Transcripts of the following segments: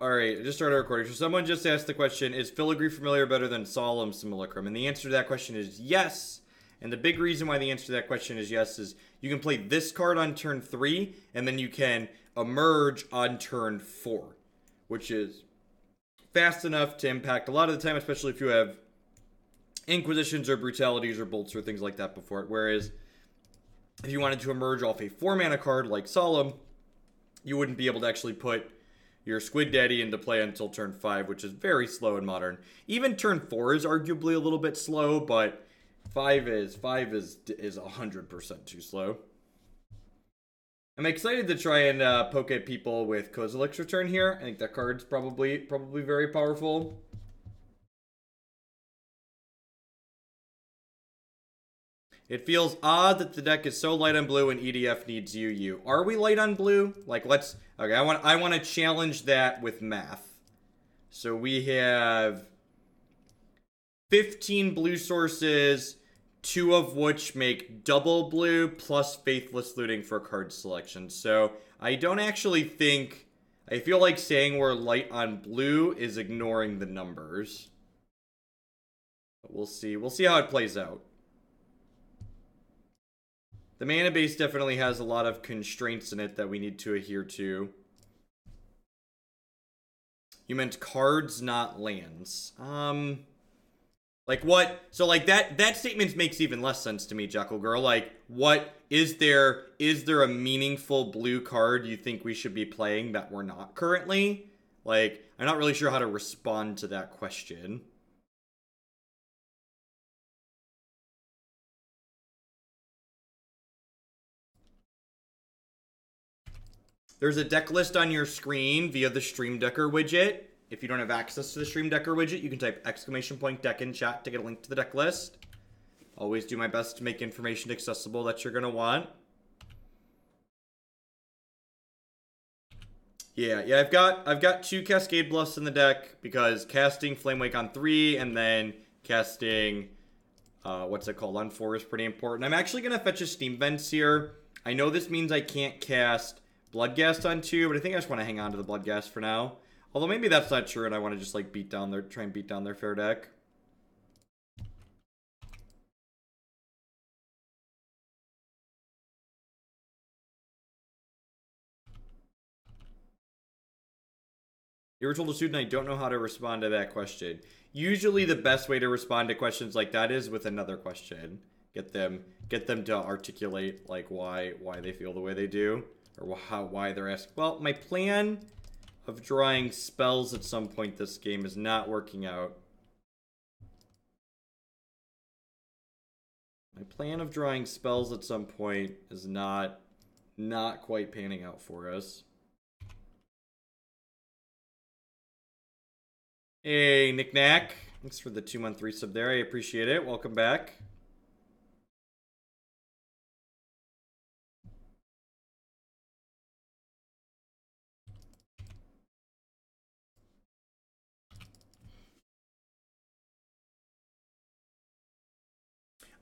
All right, I just started recording. So someone just asked the question, is Filigree Familiar better than Solemn Simulacrum? And the answer to that question is yes. And the big reason why the answer to that question is yes is you can play this card on turn 3, and then you can emerge on turn 4, which is fast enough to impact a lot of the time, especially if you have Inquisitions or Brutalities or Bolts or things like that before it. Whereas if you wanted to emerge off a 4-mana card like Solemn, you wouldn't be able to actually put your Squid Daddy into play until turn 5, which is very slow in Modern. Even turn 4 is arguably a little bit slow, but 5 is 100% too slow. I'm excited to try and poke at people with Kozilek's Return here. I think that card's probably very powerful. It feels odd that the deck is so light on blue and EDF needs UU. Are we light on blue? Like, let's... Okay, I want to challenge that with math. So we have 15 blue sources, 2 of which make double blue plus Faithless Looting for card selection. So I don't actually think... I feel like saying we're light on blue is ignoring the numbers. But we'll see. We'll see how it plays out. The mana base definitely has a lot of constraints in it that we need to adhere to. You meant cards, not lands. Like what? So like that statement makes even less sense to me, Jekyll Girl. Like, what is there a meaningful blue card you think we should be playing that we're not currently? Like, I'm not really sure how to respond to that question. There's a deck list on your screen via the Stream Decker widget. If you don't have access to the Stream Decker widget, you can type !deck in chat to get a link to the deck list. Always do my best to make information accessible that you're gonna want. Yeah, I've got 2 Cascade Bluffs in the deck because casting Flame Wake on 3 and then casting what's it called on 4 is pretty important. I'm actually gonna fetch a Steam Vents here. I know this means I can't cast Bloodghast on 2, but I think I just want to hang on to the Bloodghast for now. Although maybe that's not true and I want to just like try and beat down their fair deck. You were told a student I don't know how to respond to that question. Usually the best way to respond to questions like that is with another question. Get them to articulate like why they feel the way they do. Or why they're asking. Well, my plan of drawing spells at some point this game is not working out. My plan of drawing spells at some point is not quite panning out for us. Hey, Nick Knack. Thanks for the 2-month resub there. I appreciate it. Welcome back.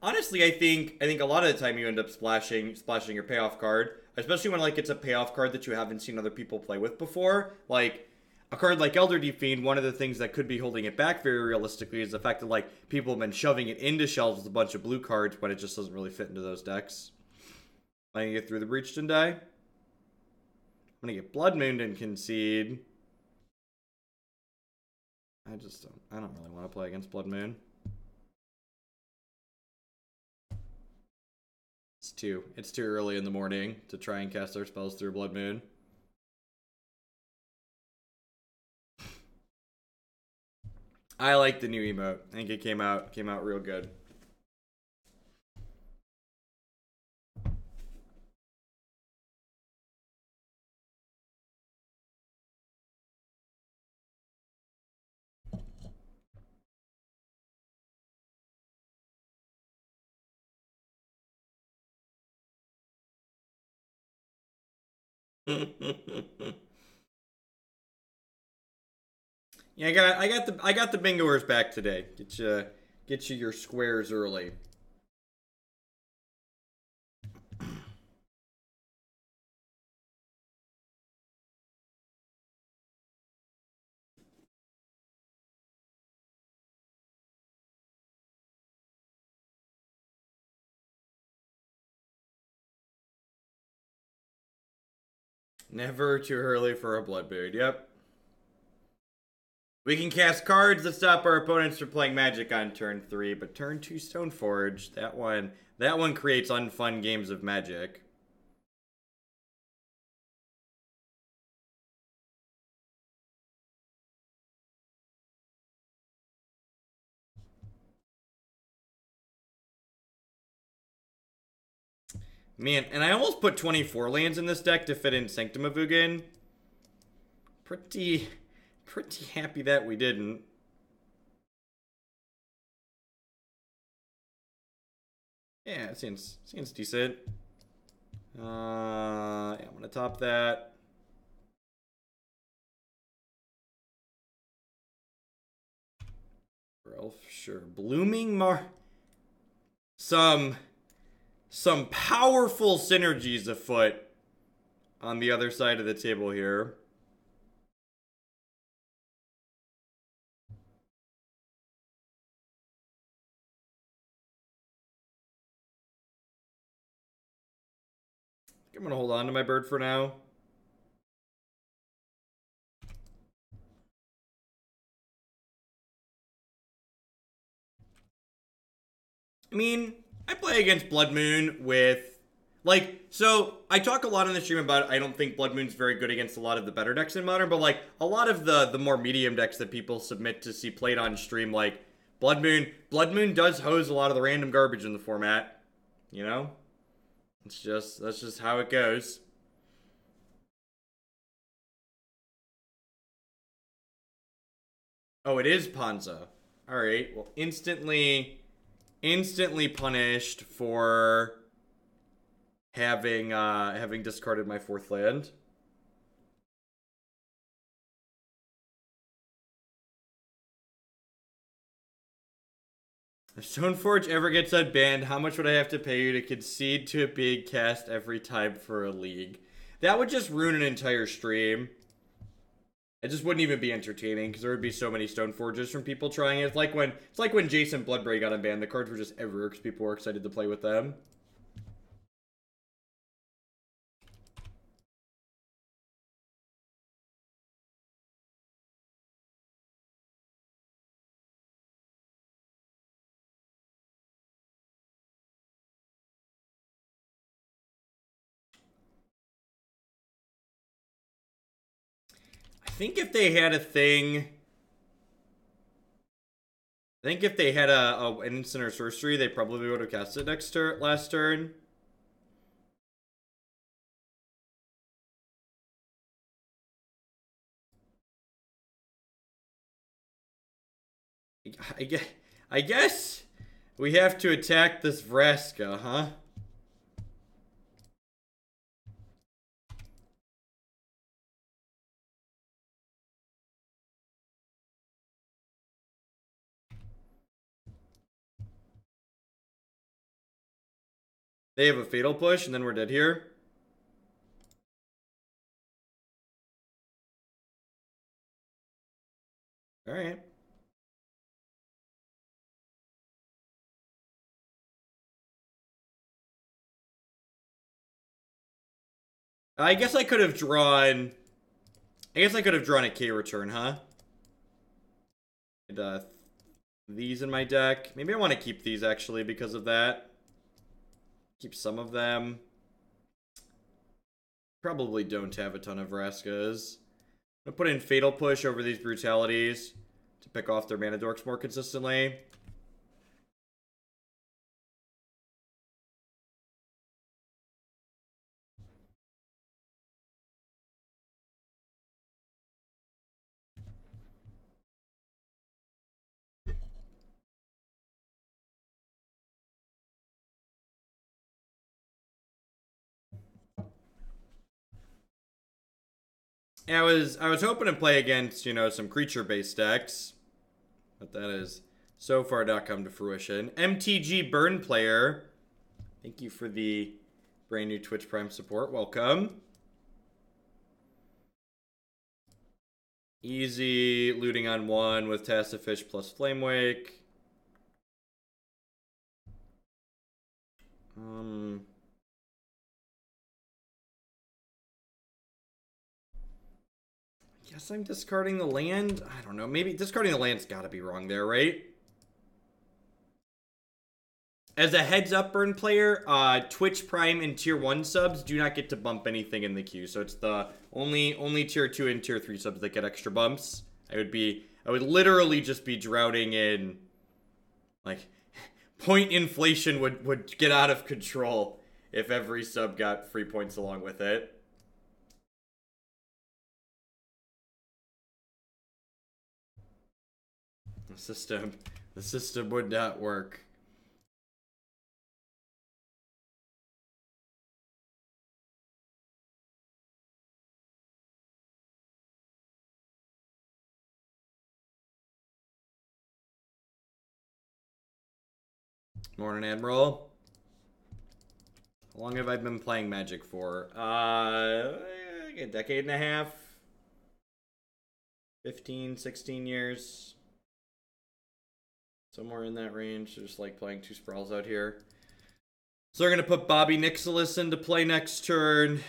Honestly, I think a lot of the time you end up splashing your payoff card, especially when like it's a payoff card that you haven't seen other people play with before. Like a card like Elder Deep Fiend, one of the things that could be holding it back very realistically is the fact that like people have been shoving it into shelves with a bunch of blue cards when it just doesn't really fit into those decks. I'm gonna get through the Breached and die. I'm gonna get Blood Moon and concede. I don't really want to play against Blood Moon. It's too early in the morning to try and cast our spells through Blood Moon. I like the new emote. I think it came out real good. Yeah, I got the bingoers back today. Get you your squares early. Never too early for a Blood Moon. Yep. We can cast cards that stop our opponents from playing Magic on turn 3, but turn 2 Stoneforge, that one creates unfun games of Magic. Man, and I almost put 24 lands in this deck to fit in Sanctum of Ugin. Pretty happy that we didn't. Yeah, it seems decent. Yeah, I'm gonna top that. Elf, sure. Blooming Mar. Some powerful synergies afoot on the other side of the table here. I'm gonna hold on to my bird for now. I mean, I play against Blood Moon with, like, so I talk a lot on the stream about I don't think Blood Moon's very good against a lot of the better decks in Modern, but like a lot of the more medium decks that people submit to see played on stream, like Blood Moon does hose a lot of the random garbage in the format, you know? That's just how it goes. Oh, it is Ponza. All right. Well, instantly punished for having discarded my 4th land. If Stoneforge ever gets unbanned, how much would I have to pay you to concede to a big cast every time for a league? That would just ruin an entire stream. It just wouldn't even be entertaining because there would be so many Stoneforges from people trying it. It's like when Jason Bloodbraid got unbanned. The cards were just everywhere because people were excited to play with them. I think if they had a thing, I think if they had an instant or sorcery, they probably would have cast it last turn. I guess we have to attack this Vraska, huh? They have a Fatal Push, and then we're dead here. Alright. I guess I could have drawn... a K return, huh? And, these in my deck. Maybe I want to keep these, actually, because of that. Keep some of them. Probably don't have a ton of Vraskas. I'm gonna put in Fatal Push over these Brutalities to pick off their mana dorks more consistently. Yeah, I was hoping to play against, you know, some creature-based decks, but that has so far not come to fruition. MTG Burn Player, thank you for the brand new Twitch Prime support. Welcome. Easy looting on 1 with Tassifish plus Flamewake. guess I'm discarding the land. I don't know. Maybe discarding the land's got to be wrong there, right? As a heads up, Burn player, Twitch Prime and Tier 1 subs do not get to bump anything in the queue. So it's the only Tier 2 and Tier 3 subs that get extra bumps. I would literally just be drowning in, like, point inflation would get out of control if every sub got free points along with it. The system would not work. Morning, Admiral. How long have I been playing Magic for? A decade and a half. 15, 16 years. Somewhere in that range. Just like playing two sprawls out here. So they're going to put Bobby Nixilis into play next turn.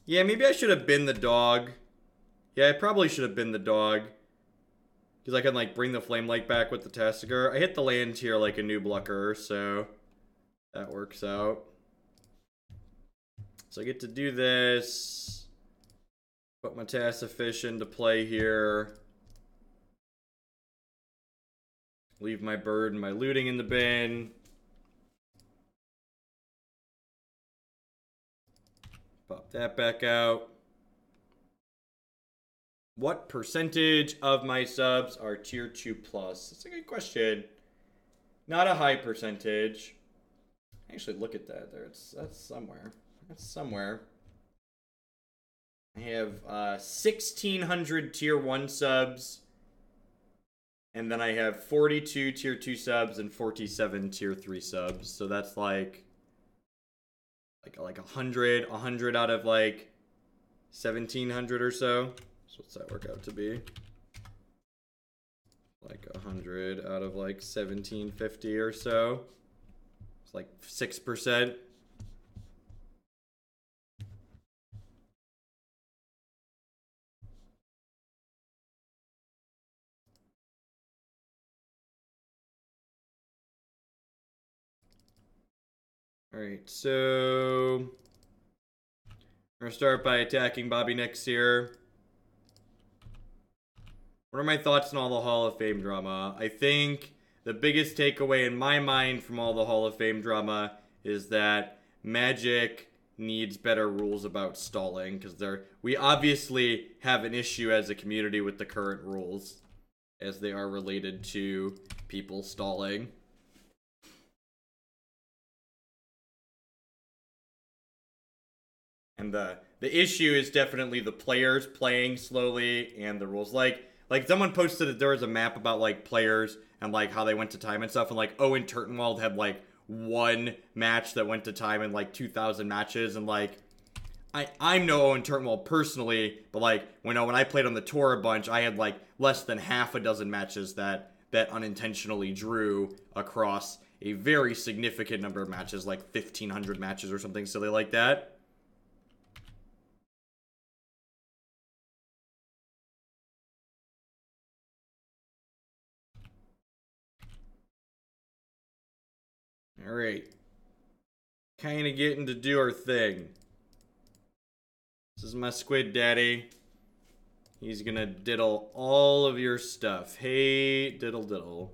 Yeah, maybe I should have been the dog. Yeah, I probably should have been the dog. Because I can, like, bring the Flame Light back with the Tasigur. I hit the land here like a new Blucker, so that works out. So I get to do this. Put my Tassifish into play here. Leave my bird and my looting in the bin. Pop that back out. What percentage of my subs are tier 2 plus? That's a good question. Not a high percentage. Actually, look at that there. That's somewhere. That's somewhere. I have 1,600 tier 1 subs. And then I have 42 tier 2 subs and 47 tier 3 subs. So that's like 100 out of like 1,700 or so. So what's that work out to be? Like 100 out of like 1,750 or so. It's like 6%. Alright, so we're gonna start by attacking Bobby Nix here. What are my thoughts on all the Hall of Fame drama? I think the biggest takeaway in my mind from all the Hall of Fame drama is that Magic needs better rules about stalling, because we obviously have an issue as a community with the current rules, as they are related to people stalling. And the issue is definitely the players playing slowly and the rules. Like someone posted that there was a map about like players and like how they went to time and stuff, and like Owen Turtenwald had like one match that went to time in like 2,000 matches, and like I'm no Owen Turtenwald personally, but like when I played on the tour a bunch, I had like less than half a dozen matches that unintentionally drew across a very significant number of matches, like 1,500 matches or something silly like that. Alright. Kind of getting to do our thing. This is my Squid Daddy. He's gonna diddle all of your stuff. Hey, diddle diddle.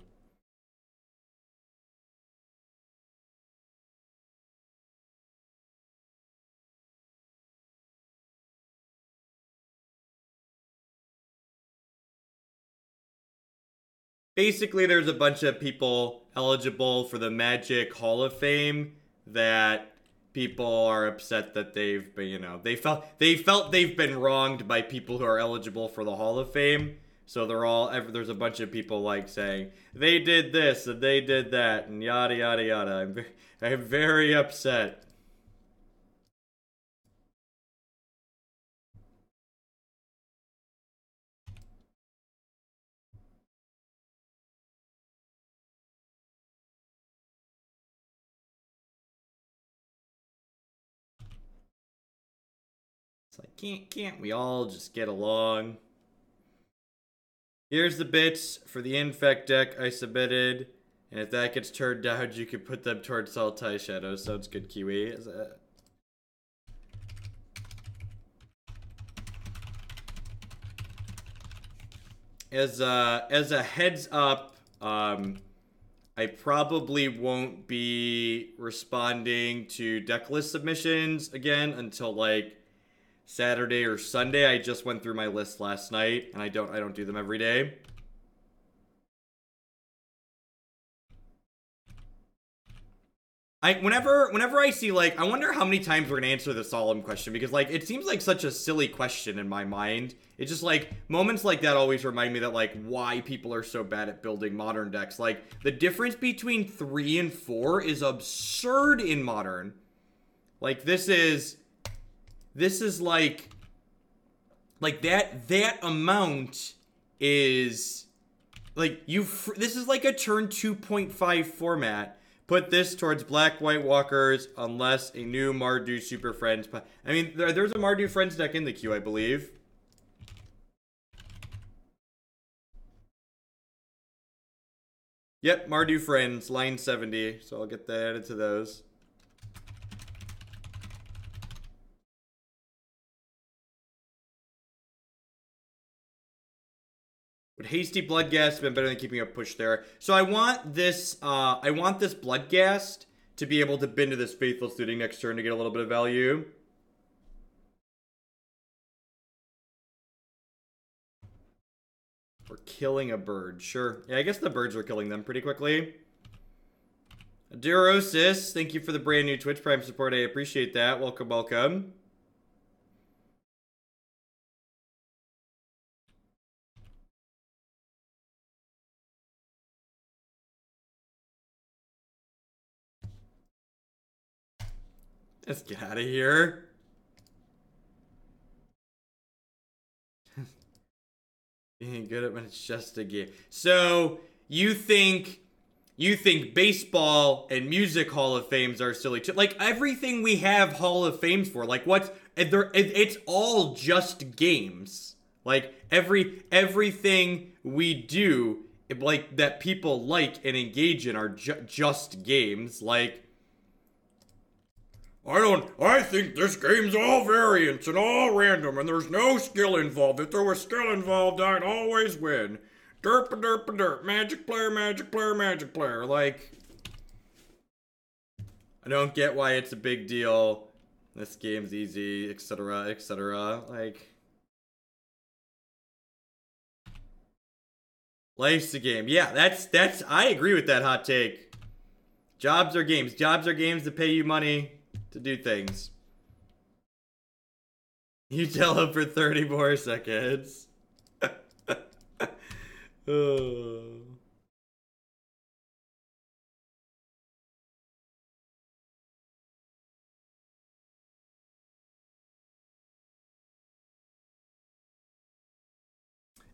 Basically, there's a bunch of people eligible for the Magic Hall of Fame that people are upset that they've been, they felt they've been wronged by people who are eligible for the Hall of Fame. So there's a bunch of people like saying they did this and they did that and yada yada yada. I'm very upset. like, can't we all just get along? Here's the bits for the Infect deck I submitted. And if that gets turned down, you can put them towards Sultai Shadow. Sounds good, Kiwi. As a heads up, I probably won't be responding to deck list submissions again until like Saturday or Sunday. I just went through my list last night, and I don't do them every day. Whenever I see, like, I wonder how many times we're gonna answer the Solemn question, because like it seems like such a silly question in my mind. It's just like moments like that always remind me that like why people are so bad at building Modern decks. Like the difference between 3 and 4 is absurd in Modern. Like this is like that amount is like this is like a turn 2.5 format. Put this towards Black White Walkers unless a new Mardu Super Friends. I mean, there's a Mardu Friends deck in the queue, I believe. Yep, Mardu Friends, line 70. So I'll get that added to those. Would Hasty Bloodghast have been better than keeping a push there? So I want this Bloodghast to be able to bin to this Faithless Looting next turn to get a little bit of value. Or killing a bird, sure. Yeah, I guess the birds were killing them pretty quickly. Durosis, thank you for the brand new Twitch Prime support. I appreciate that. Welcome, welcome. Let's get out of here. Being good at when it's just a game. So you think baseball and music Hall of Fames are silly too? Like everything we have Hall of Fames for. Like what's it's all just games. Like everything we do, like that people like and engage in, are just games. Like I think this game's all variance and all random and there's no skill involved. If there was skill involved, I'd always win. Derp a derp a derp. Magic player, magic player, magic player. Like, I don't get why it's a big deal. This game's easy, etc., etc. Like, life's a game. Yeah, that's I agree with that hot take. Jobs are games. Jobs are games that pay you money to do things. You tell him for 30 more seconds. Oh.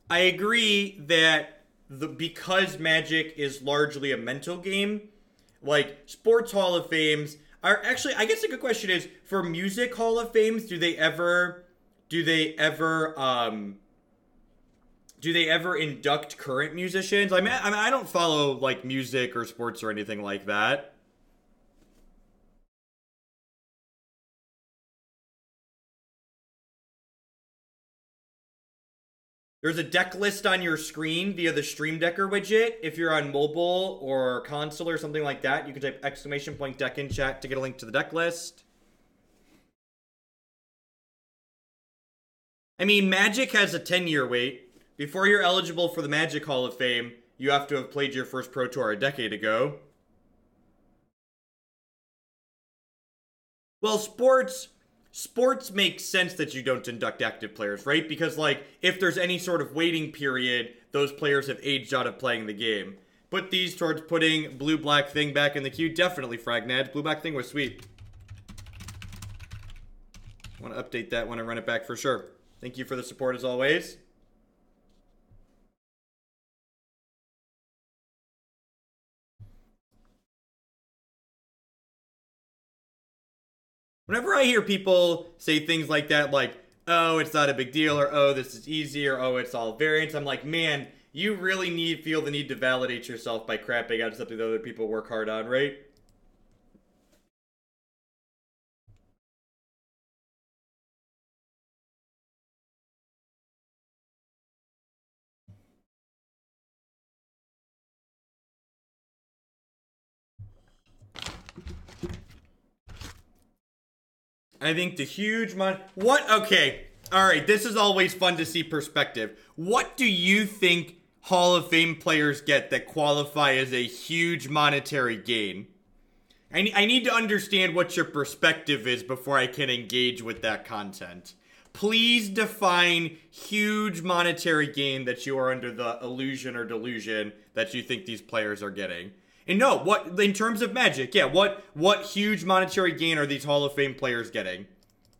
I agree that because Magic is largely a mental game, like Sports Hall of Fames are actually, I guess a good question is, for Music Hall of Fames, do they ever induct current musicians? I mean, I don't follow like music or sports or anything like that. There's a deck list on your screen via the Stream Decker widget. If you're on mobile or console or something like that, you can type !deck in chat to get a link to the deck list. I mean, Magic has a 10-year wait. Before you're eligible for the Magic Hall of Fame, you have to have played your first Pro Tour a decade ago. Well, sports makes sense that you don't induct active players, right? Because, like, if there's any sort of waiting period, those players have aged out of playing the game. Put these towards putting Blue-Black Thing back in the queue. Definitely, Fragnads. Blue-Black Thing was sweet. I want to update that when I run it back for sure. Thank you for the support as always. Whenever I hear people say things like that, like, oh, it's not a big deal, or oh, this is easy, or oh, it's all variance. I'm like, man, you really feel the need to validate yourself by crapping out something that other people work hard on, right? I think the huge what? Okay. All right. This is always fun to see perspective. What do you think Hall of Fame players get that qualify as a huge monetary gain? I need to understand what your perspective is before I can engage with that content. Please define huge monetary gain that you are under the illusion or delusion that you think these players are getting. And no, what in terms of Magic, yeah, what huge monetary gain are these Hall of Fame players getting?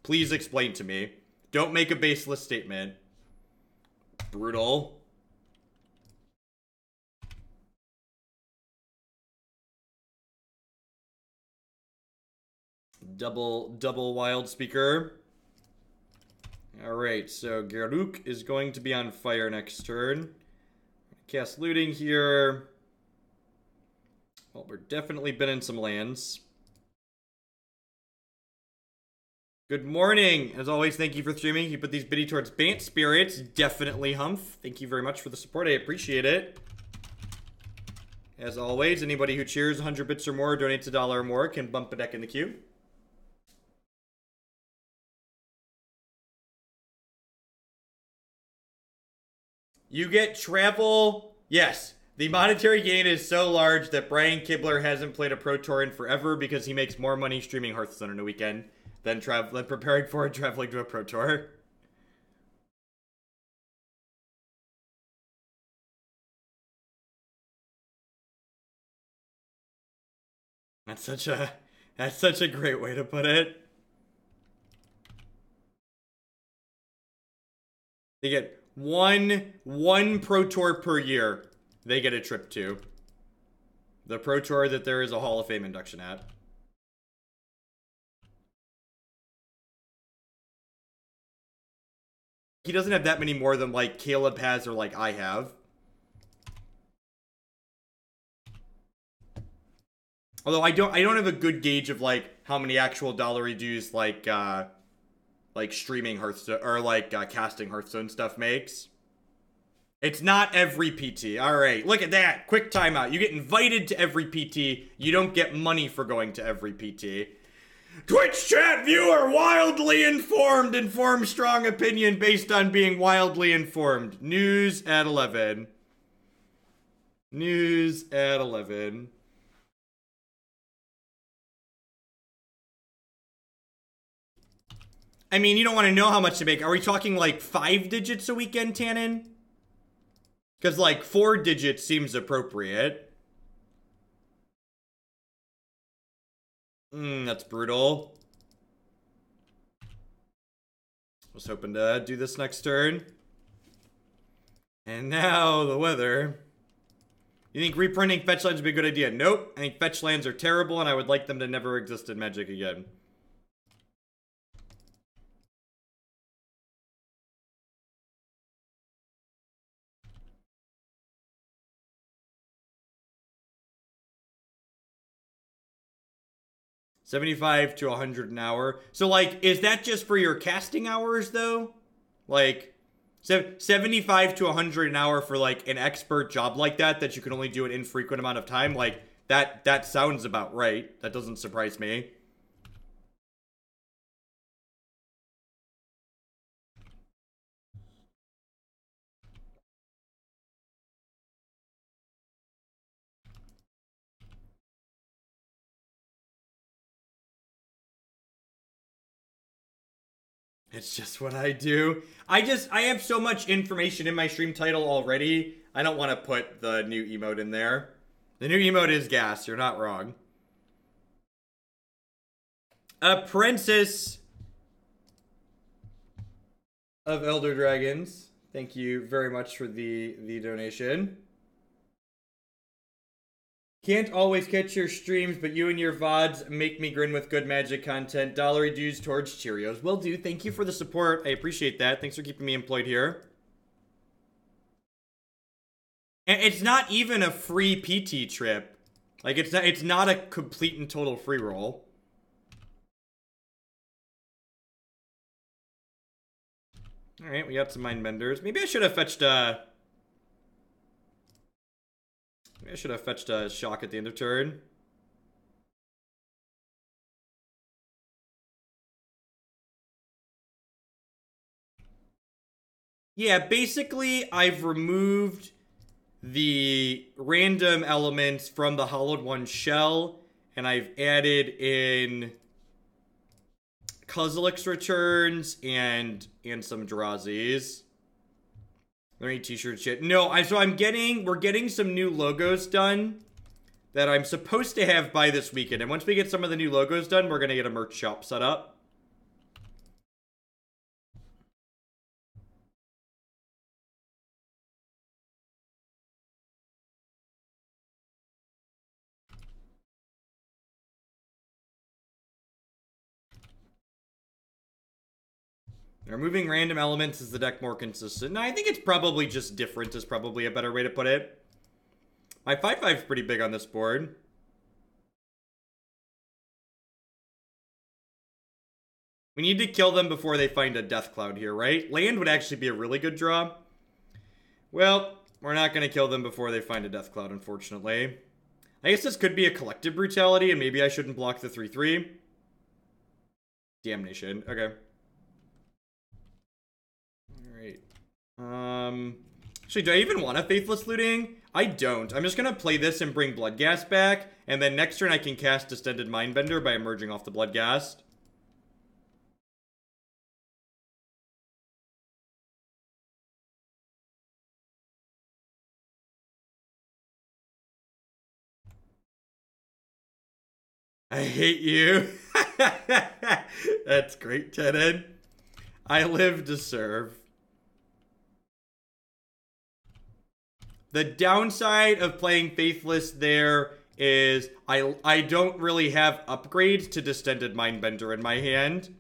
Please explain to me. Don't make a baseless statement. Brutal. Double wild speaker. Alright, so Garruk is going to be on fire next turn. Cast looting here. Well, we're definitely been in some lands. Good morning. As always, thank you for streaming. You put these biddy towards Bant Spirits. Definitely Humph. Thank you very much for the support. I appreciate it. As always, anybody who cheers 100 bits or more, donates $1 or more, can bump a deck in the queue. You get travel. Yes. The monetary gain is so large that Brian Kibler hasn't played a Pro Tour in forever because he makes more money streaming Hearthstone in a weekend than preparing for and traveling to a Pro Tour. That's such a great way to put it. They get one Pro Tour per year. They get a trip to. The Pro Tour that there is a Hall of Fame induction at. He doesn't have that many more than like Caleb has or like I have. Although I don't have a good gauge of like how many actual dollary dues like streaming Hearthstone or like casting Hearthstone stuff makes. It's not every PT. All right, look at that. Quick timeout. You get invited to every PT. You don't get money for going to every PT. Twitch chat viewer wildly informed. Informed strong opinion based on being wildly informed. News at 11. News at 11. I mean, you don't want to know how much to make. Are we talking like 5 digits a weekend, Tannen? Because like 4 digits seems appropriate. That's brutal. Was hoping to do this next turn. And now the weather. You think reprinting fetch lands would be a good idea? Nope. I think fetch lands are terrible and I would like them to never exist in Magic again. $75 to $100 an hour. So, like, is that just for your casting hours, though? Like, 75 to $100 an hour for, like, an expert job like that you can only do an infrequent amount of time? Like, that sounds about right. That doesn't surprise me. It's just what I do. I have so much information in my stream title already. I don't want to put the new emote in there. The new emote is gas. You're not wrong. A princess of Elder Dragons. Thank you very much for the donation. Can't always catch your streams, but you and your VODs make me grin with good magic content. Dollar dues towards Cheerios. Will do. Thank you for the support. I appreciate that. Thanks for keeping me employed here. And it's not even a free PT trip. Like, it's not a complete and total free roll. Alright, we got some mind benders. Maybe I should have fetched maybe I should have fetched a shock at the end of turn. Yeah, basically, I've removed the random elements from the Hollowed One shell, and I've added in Kozilek's returns and some Drazis. There ain't t-shirt shit. No, we're getting some new logos done that I'm supposed to have by this weekend. And once we get some of the new logos done, we're gonna get a merch shop set up. Removing random elements is the deck more consistent. No, I think it's probably just different is probably a better way to put it. My 5/5 is pretty big on this board. We need to kill them before they find a Death Cloud here, right? Land would actually be a really good draw. Well, we're not going to kill them before they find a Death Cloud, unfortunately. I guess this could be a collective brutality, and maybe I shouldn't block the 3/3. Damnation. Okay. Actually, do I even want a Faithless Looting? I don't. I'm just gonna play this and bring Bloodghast back, and then next turn I can cast Distended Mindbender by emerging off the Bloodghast. I hate you. That's great, Tenon. I live to serve. The downside of playing Faithless there is I don't really have upgrades to Distended Mindbender in my hand.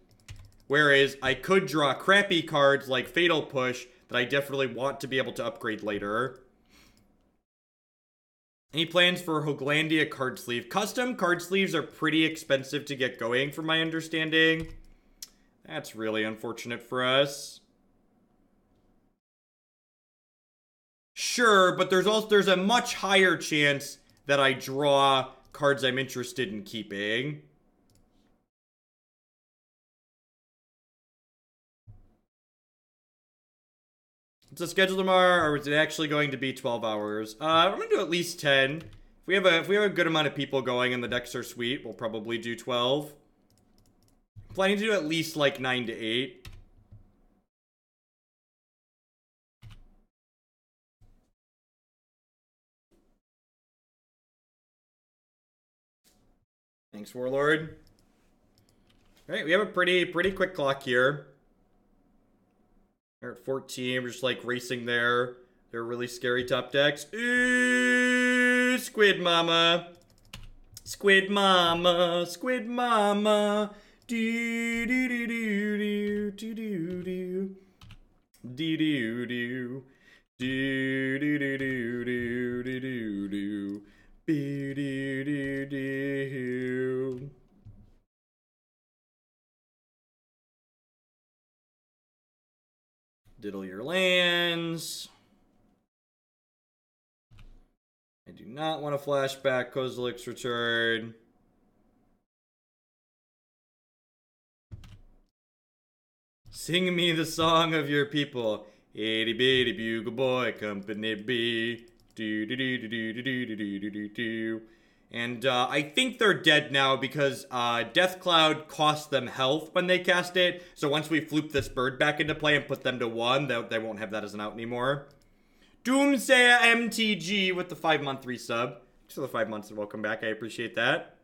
Whereas I could draw crappy cards like Fatal Push that I definitely want to be able to upgrade later. Any plans for Hoglandia card sleeve? Custom card sleeves are pretty expensive to get going from my understanding. That's really unfortunate for us. Sure, but there's a much higher chance that I draw cards I'm interested in keeping. It's a schedule tomorrow, or is it actually going to be 12 hours? I'm gonna do at least 10. If we have a good amount of people going and the decks are sweet, we'll probably do 12. Planning to do at least like 9 to 8. Thanks, Warlord. All right, we have a pretty quick clock here. We're at 14. We're just like racing there. They're really scary top decks. Ooh, Squid Mama. Squid Mama. Squid Mama. Do do do do do do do do. Do do do. Do do do do do do do do. Do do do do. Diddle your lands. I do not want to flashback Kozilek's return. Sing me the song of your people. Itty bitty bugle boy, company B. Do do do do do do do do do do do. And I think they're dead now because Death Cloud cost them health when they cast it. So once we floop this bird back into play and put them to 1, they won't have that as an out anymore. Doomsayer MTG with the 5-month resub. Thanks for the 5 months and welcome back. I appreciate that.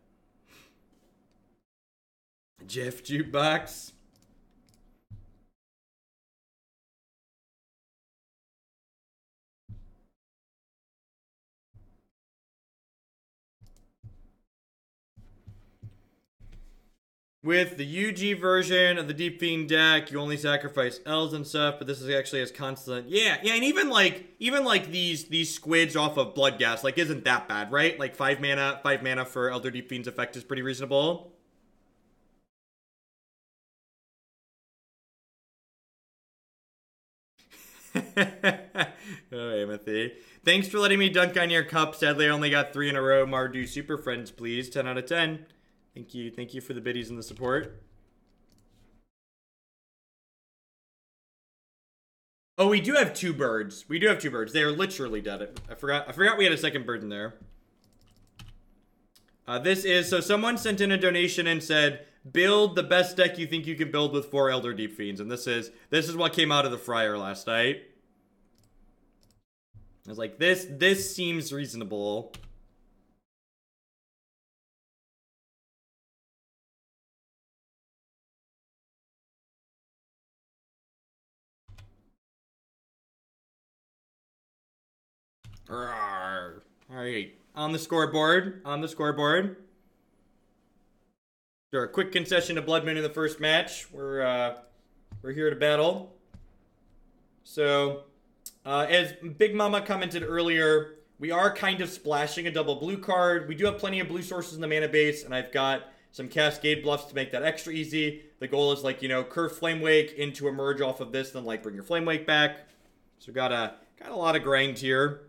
Jeff Jukebox. With the UG version of the Deep Fiend deck, you only sacrifice L's and stuff, but this is actually as constant. Yeah, and even like these squids off of Bloodghast, like isn't that bad, right? Like 5 mana for Elder Deep Fiend's effect is pretty reasonable. Oh, Amothy. Thanks for letting me dunk on your cup. Sadly, I only got 3 in a row. Mardu, super friends, please. 10 out of 10. Thank you for the biddies and the support. Oh, we do have 2 birds. We do have 2 birds. They are literally dead. I forgot we had a second bird in there. So someone sent in a donation and said, build the best deck you think you can build with 4 Elder Deep Fiends. And this is what came out of the fryer last night. I was like, this seems reasonable. Alright. On the scoreboard. Sure, a quick concession to Blood Moon in the first match. We're here to battle. So, as Big Mama commented earlier, we are kind of splashing a double blue card. We do have plenty of blue sources in the mana base, and I've got some Cascade bluffs to make that extra easy. The goal is like, curve Flame Wake into a merge off of this, then like bring your Flame Wake back. So got a lot of grind here.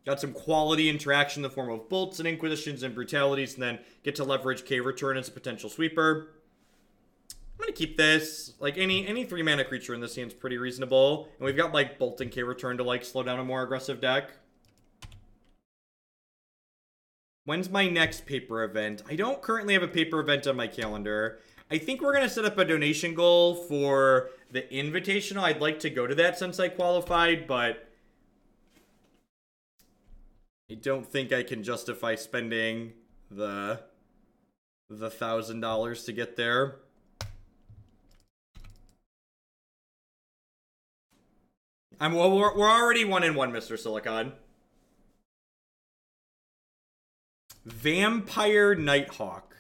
Got some quality interaction in the form of bolts and inquisitions and brutalities, and then get to leverage K-Return as a potential sweeper. I'm gonna keep this. Like any 3-mana creature in this seems pretty reasonable. And we've got like Bolt and K-Return to like slow down a more aggressive deck. When's my next paper event? I don't currently have a paper event on my calendar. I think we're gonna set up a donation goal for the Invitational. I'd like to go to that since I qualified, but I don't think I can justify spending the $1,000 to get there. We're already 1-1, Mr. Silicon. Vampire Nighthawk.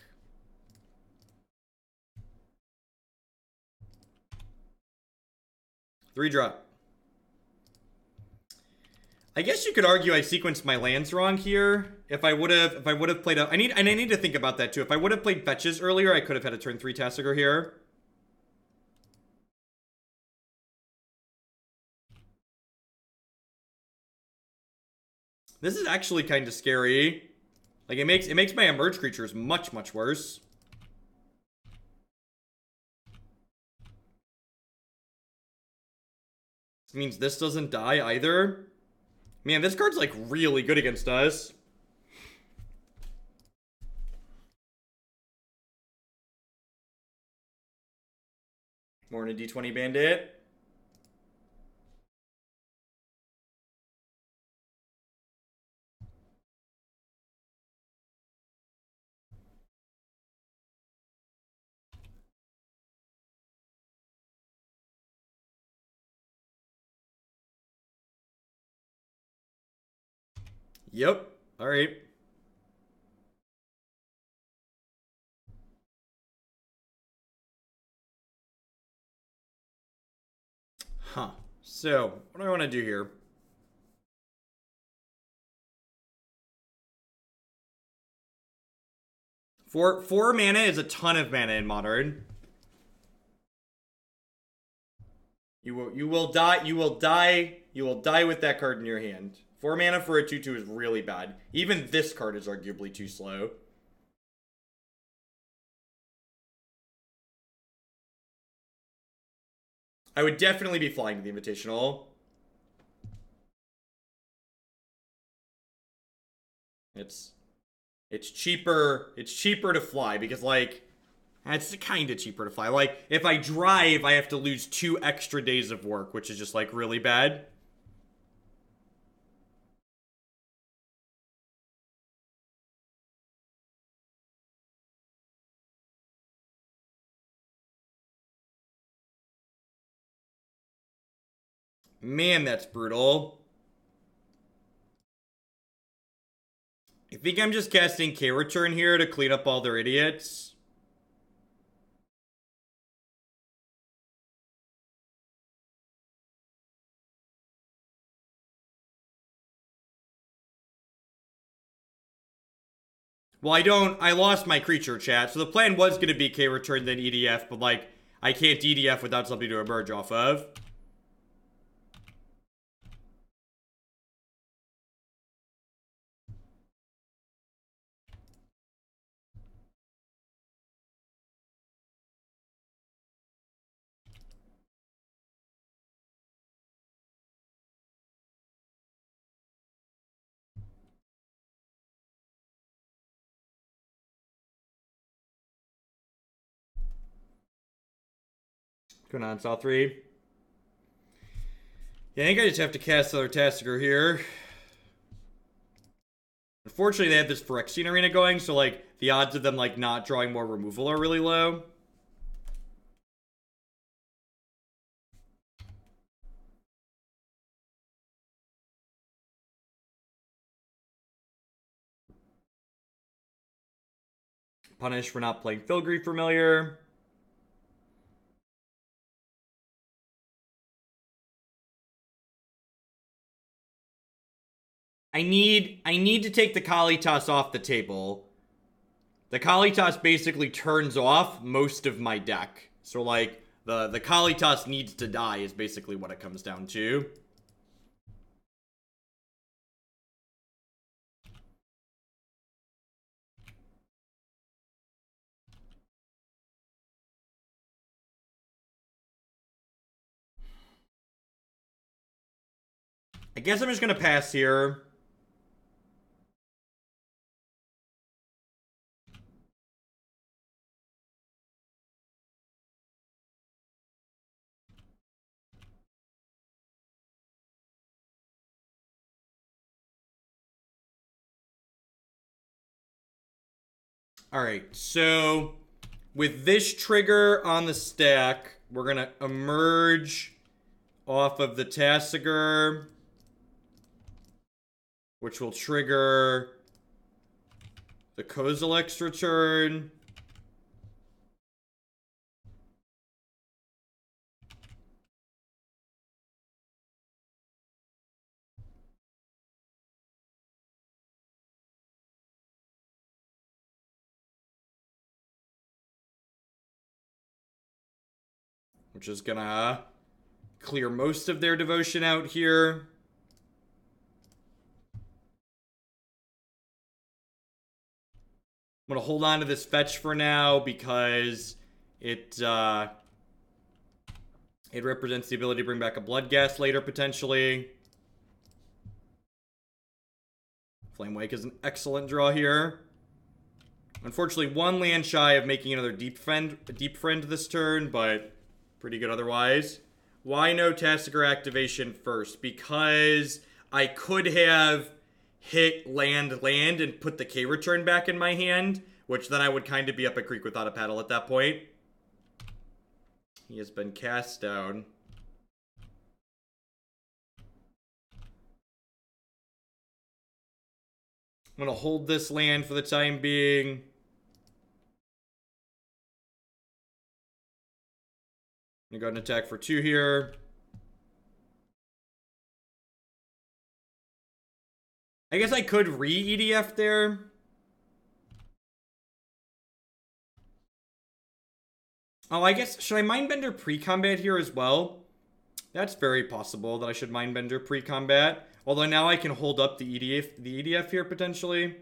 Three drop. I guess you could argue I sequenced my lands wrong here. If I would have played I need to think about that too. If I would have played fetches earlier, I could have had a turn 3 Tasigur here. This is actually kind of scary. Like it makes my emerge creatures much worse. This means this doesn't die either. Man, this card's like really good against us. More in a D20 Bandit. Yep. All right. Huh. So, what do I want to do here? Four mana is a ton of mana in Modern. You will die with that card in your hand. 4 mana for a 2/2 is really bad. Even this card is arguably too slow. I would definitely be flying to the Invitational. It's cheaper to fly because like it's kind of cheaper to fly. Like if I drive, I have to lose 2 extra days of work, which is just like really bad. Man, that's brutal. I think I'm just casting K-Return here to clean up all their idiots. Well, I lost my creature chat. So the plan was going to be K-Return, then EDF, but like, I can't EDF without something to emerge off of. Going on, saw 3. Yeah, I think I just have to cast another Tasigur here. Unfortunately, they have this Phyrexian Arena going, so like the odds of them like not drawing more removal are really low. Punish for not playing Filigree Familiar. I need to take the Kalitas off the table. The Kalitas basically turns off most of my deck. So like the Kalitas needs to die is basically what it comes down to. I guess I'm just gonna pass here. Alright, so with this trigger on the stack, we're gonna emerge off of the Tasigur, which will trigger the Kozilek's return. Which is gonna clear most of their devotion out here. I'm gonna hold on to this fetch for now because it represents the ability to bring back a Bloodghast later, potentially. Flame Wake is an excellent draw here. Unfortunately, one land shy of making another Deep Friend this turn, but pretty good otherwise. Why no Tasigur activation first? Because I could have hit land and put the K-Return back in my hand, which then I would kind of be up a creek without a paddle at that point. He has been cast down. I'm going to hold this land for the time being. I'm going to go ahead and attack for 2 here. I guess I could re-EDF there. Oh, I guess, should I Mindbender pre-combat here as well? That's very possible that I should Mindbender pre-combat. Although now I can hold up the EDF here, potentially.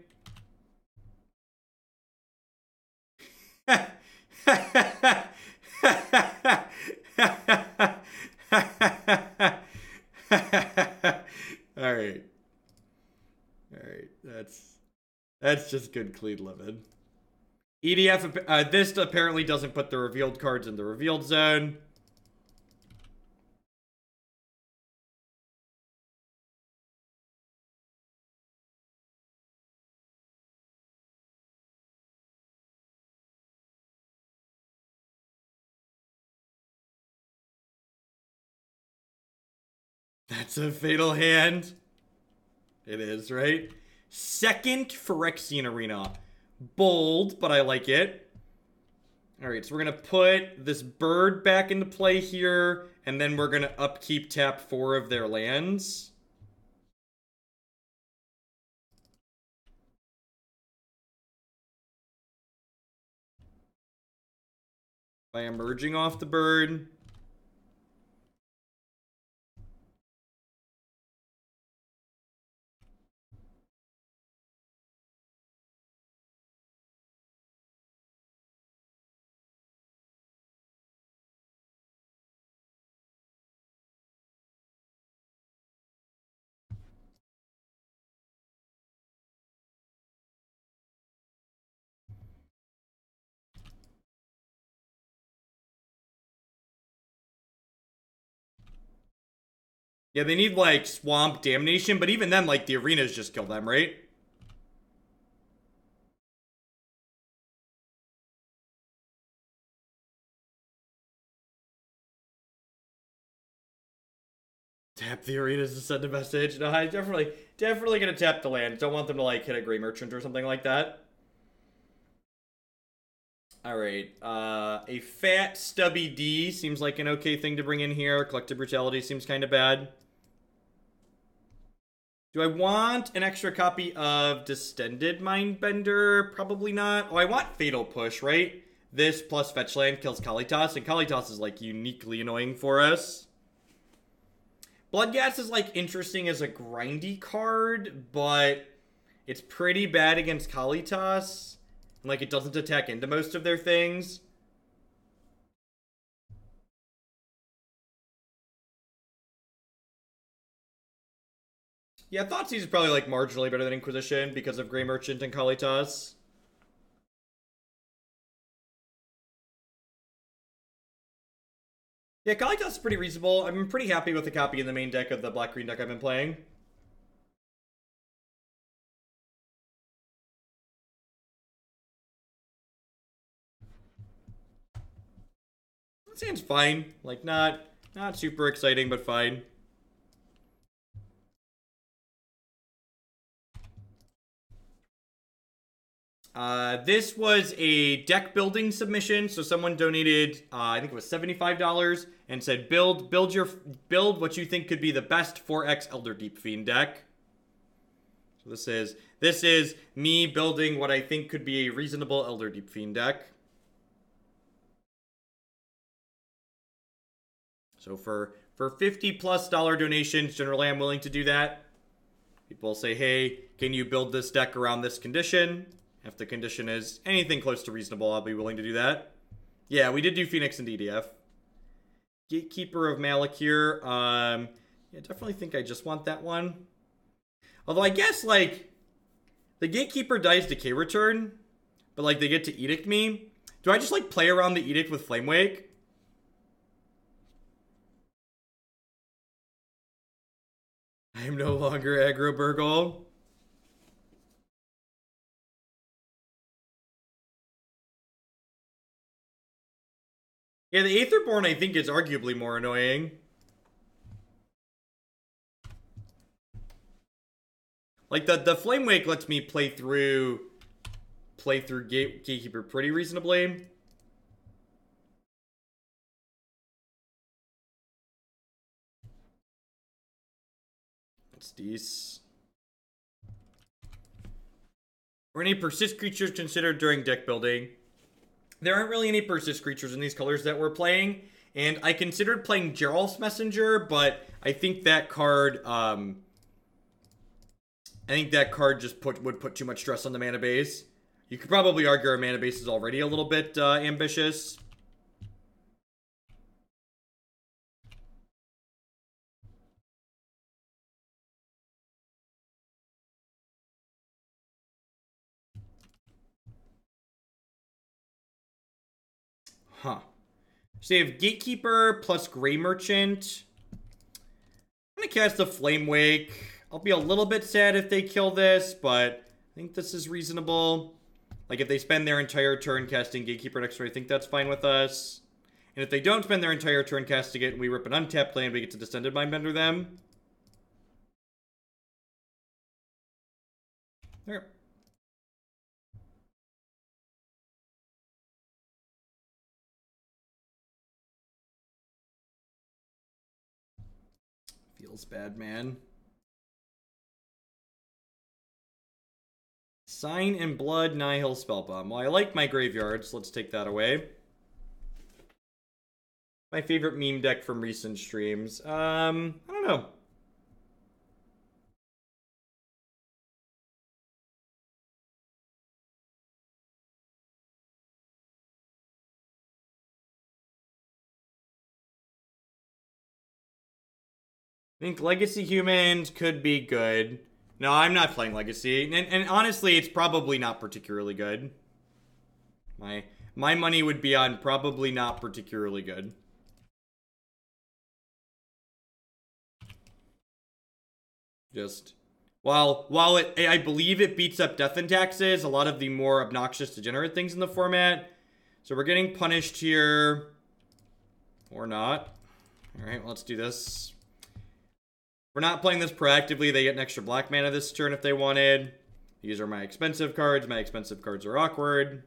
Alright. Alright, that's just good clean living. EDF, this apparently doesn't put the revealed cards in the revealed zone. That's a fatal hand. It is, right? Second Phyrexian Arena. Bold, but I like it. Alright, so we're going to put this bird back into play here, and then we're going to upkeep tap 4 of their lands. By emerging off the bird. Yeah, they need, like, Swamp Damnation, but even then, like, the arenas just kill them, right? Tap the arenas to send a message. No, I definitely gonna tap the land. Don't want them to, like, hit a Gray Merchant or something like that. Alright, a fat, stubby D seems like an okay thing to bring in here. Collective Brutality seems kind of bad. Do I want an extra copy of Distended Mindbender? Probably not. Oh, I want Fatal Push, right? This plus Fetch Land kills Kalitas, and Kalitas is, like, uniquely annoying for us. Bloodghast is, like, interesting as a grindy card, but it's pretty bad against Kalitas. And, like, it doesn't attack into most of their things. Yeah, Thoughtseize is probably, like, marginally better than Inquisition because of Grey Merchant and Kalitas. Yeah, Kalitas is pretty reasonable. I'm pretty happy with the copy in the main deck of the black-green deck I've been playing. That seems fine. Like, not super exciting, but fine. This was a deck building submission, so someone donated, I think it was $75, and said build what you think could be the best 4X Elder Deep Fiend deck. So this is me building what I think could be a reasonable Elder Deep Fiend deck. So for $50+ donations, generally I'm willing to do that. People say, hey, can you build this deck around this condition? If the condition is anything close to reasonable, I'll be willing to do that. Yeah, we did do Phoenix and DDF. Gatekeeper of Malakir. Yeah, definitely think I just want that one. Although I guess, like, the Gatekeeper dies Decay Return, but, like, they get to Edict me. Do I just, like, play around the Edict with Flamewake? I am no longer aggro Burgle. Yeah, the Aetherborn I think is arguably more annoying. Like, the Flamewake lets me play through Gatekeeper pretty reasonably. That's decent. Were any persist creatures considered during deck building? There aren't really any persist creatures in these colors that we're playing, and I considered playing Geralf's Messenger, but I think that card, just would put too much stress on the mana base. You could probably argue our mana base is already a little bit ambitious. Huh. So you have Gatekeeper plus Grey Merchant. I'm gonna cast the Flamewake. I'll be a little bit sad if they kill this, but I think this is reasonable. Like, if they spend their entire turn casting Gatekeeper next turn, I think that's fine with us. And if they don't spend their entire turn casting it and we rip an untapped land, we get to Descended Mindbender them. There. Feels bad, man. Sign and Blood, Nihil, Spellbomb. Well, I like my graveyard, so let's take that away. My favorite meme deck from recent streams. I don't know. I think Legacy Humans could be good. No, I'm not playing Legacy. And honestly, it's probably not particularly good. My money would be on probably not particularly good. Just while I believe it beats up Death and Taxes, a lot of the more obnoxious degenerate things in the format. So we're getting punished here. Or not. Alright, well, let's do this. We're not playing this proactively. They get an extra black mana this turn if they wanted. These are my expensive cards. My expensive cards are awkward.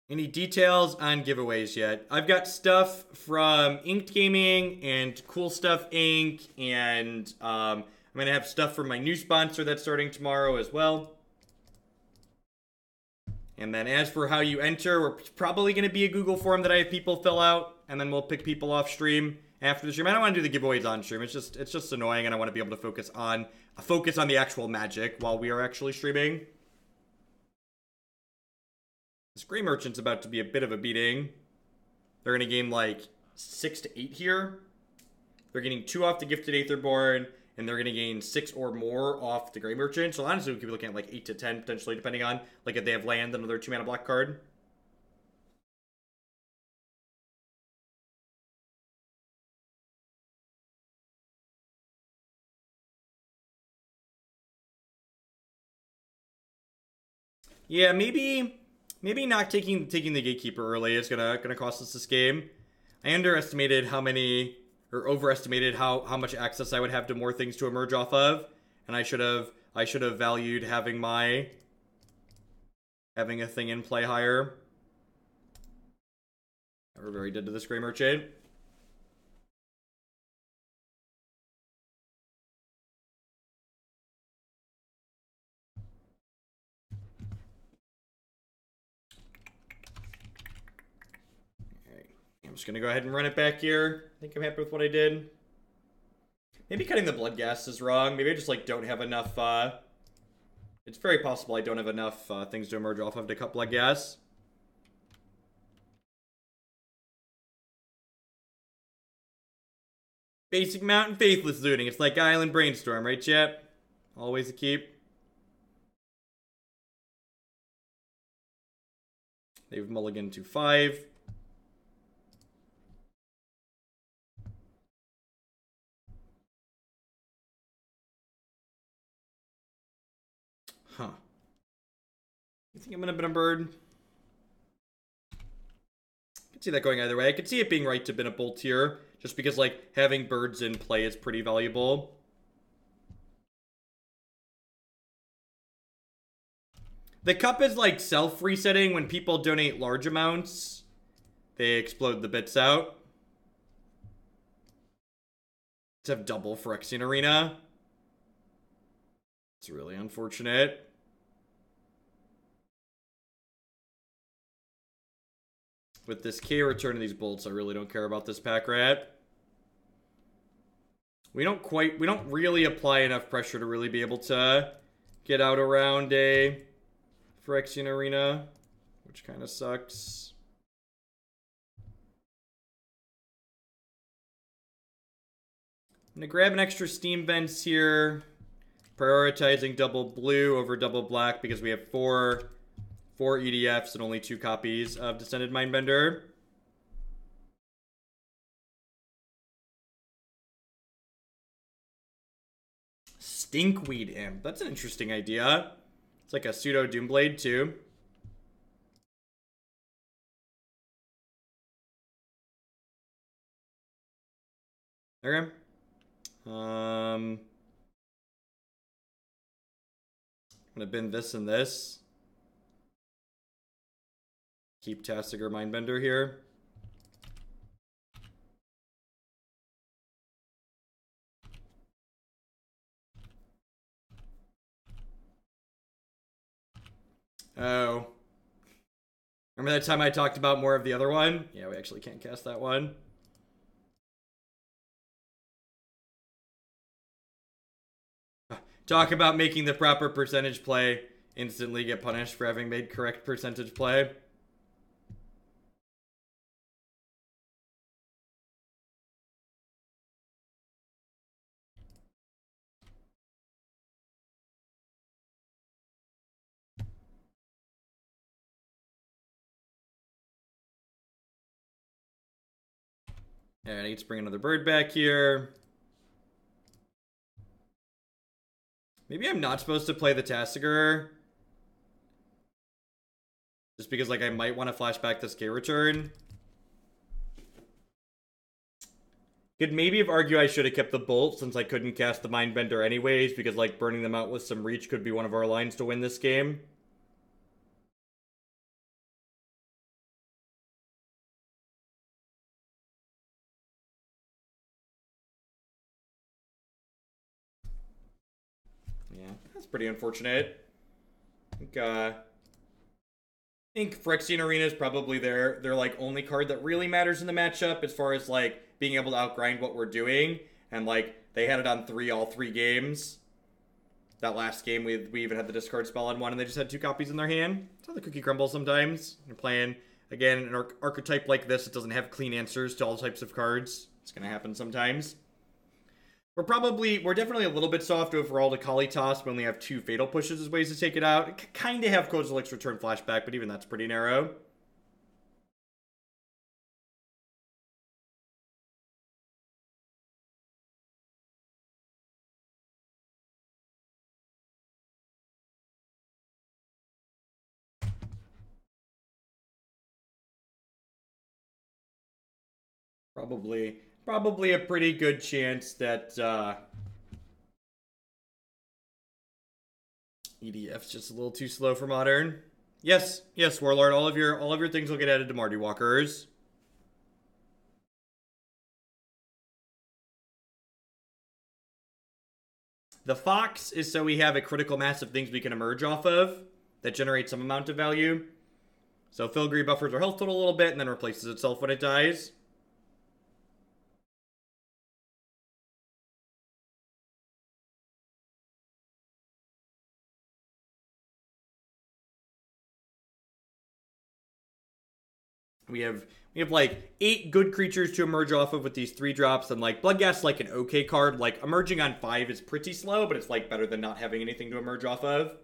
Any details on giveaways yet? I've got stuff from Inked Gaming and Cool Stuff Inc. And I'm going to have stuff from my new sponsor that's starting tomorrow as well. And then as for how you enter, we're probably going to be a Google form that I have people fill out. And then we'll pick people off stream after the stream. I don't want to do the giveaways on stream. It's just annoying, and I want to be able to focus on the actual magic while we are actually streaming. This Grey Merchant's about to be a bit of a beating. They're going to gain like 6 to 8 here. They're getting 2 off the Gifted Aetherborn, and they're going to gain 6 or more off the Grey Merchant. So honestly, we could be looking at like 8 to 10 potentially, depending on like if they have land, another 2-mana black card. Yeah, maybe not taking the Gatekeeper early is gonna cost us this game. I underestimated how many, or overestimated how much access I would have to more things to emerge off of, and I should have valued having a thing in play higher. We're very dead to this Grey Merchant. I'm just gonna go ahead and run it back here. I think I'm happy with what I did. Maybe cutting the Bloodghast is wrong. Maybe I just like don't have enough. It's very possible I don't have enough things to emerge off of to cut Bloodghast. Basic Mountain Faithless looting. It's like Island Brainstorm, right, chat? Always a keep. They've mulliganed to 5. Huh. You think I'm gonna bin a bird? I could see that going either way. I could see it being right to bin a bolt here, just because like having birds in play is pretty valuable. The cup is like self-resetting. When people donate large amounts, they explode the bits out. To have double Phyrexian Arena. It's really unfortunate. With this K return of these bolts, I really don't care about this pack rat. We don't really apply enough pressure to really be able to get out around a Phyrexian Arena, which kind of sucks. I'm gonna grab an extra Steam Vents here, prioritizing double blue over double black because we have four EDFs and only 2 copies of Descended Mindbender. Stinkweed Imp. That's an interesting idea. It's like a pseudo Doomblade too. Okay. I'm gonna bin this and this. Keep Tasigur Mindbender here. Oh. Remember that time I talked about more of the other one? Yeah, we actually can't cast that one. Talk about making the proper percentage play. Instantly get punished for having made correct percentage play. Alright, I need to bring another bird back here. Maybe I'm not supposed to play the Tasigur. Just because, like, I might want to flash back this K-Return. Could maybe have argued I should have kept the Bolt since I couldn't cast the Mindbender anyways, because, like, burning them out with some reach could be one of our lines to win this game. Yeah, that's pretty unfortunate. I think Phyrexian Arena is probably their like only card that really matters in the matchup as far as like being able to outgrind what we're doing. And like they had it on all three games. That last game we even had the discard spell on one and they just had 2 copies in their hand. That's how the cookie crumbles sometimes. You're playing again an archetype like this, it doesn't have clean answers to all types of cards. It's gonna happen sometimes. We're definitely a little bit soft overall to Kalitas. We only have 2 Fatal Pushes as ways to take it out. Kind of have Kozilek's Return Flashback, but even that's pretty narrow. Probably a pretty good chance that EDF's just a little too slow for Modern. Yes, Warlord. All of your things will get added to Mardu Walkers. The Fox is so we have a critical mass of things we can emerge off of that generate some amount of value. So Filigree buffers our health total a little bit and then replaces itself when it dies. We have like 8 good creatures to emerge off of with these 3 drops, and like Bloodghast like an okay card. Like emerging on 5 is pretty slow, but it's like better than not having anything to emerge off of.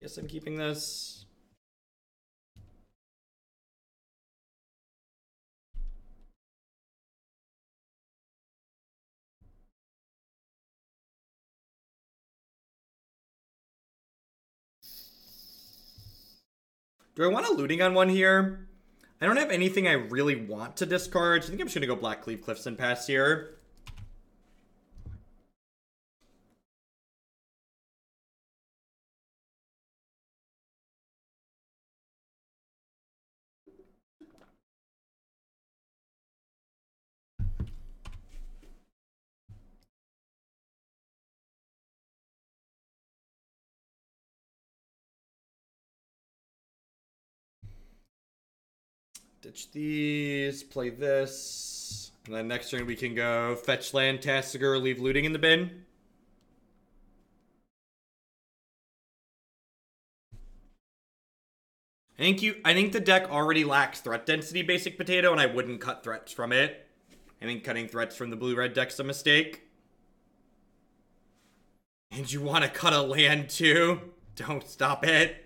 Guess I'm keeping this. Do I want a looting on one here? I don't have anything I really want to discard, so I think I'm just gonna go Black Cleave Cliffs and pass here. Ditch these, play this. And then next turn we can go fetch land, Tasigur, leave looting in the bin. I think the deck already lacks threat density, Basic Potato, and I wouldn't cut threats from it. I think cutting threats from the blue-red deck's a mistake. And you want to cut a land too? Don't stop it.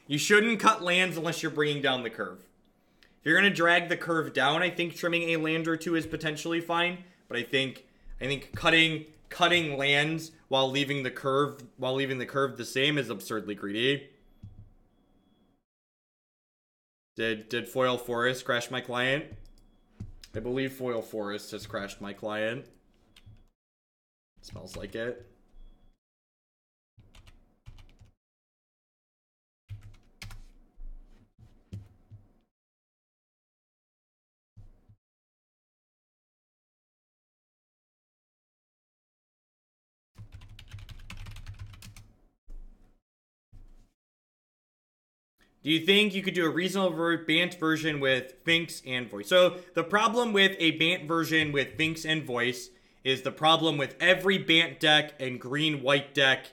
You shouldn't cut lands unless you're bringing down the curve. If you're going to drag the curve down, I think trimming a land or 2 is potentially fine. But I think cutting lands while leaving the curve the same is absurdly greedy. Did Foil Forest crash my client? I believe Foil Forest has crashed my client. Smells like it. Do you think you could do a reasonable Bant version with Finks and Voice? So the problem with a Bant version with Finks and Voice is the problem with every Bant deck and green-white deck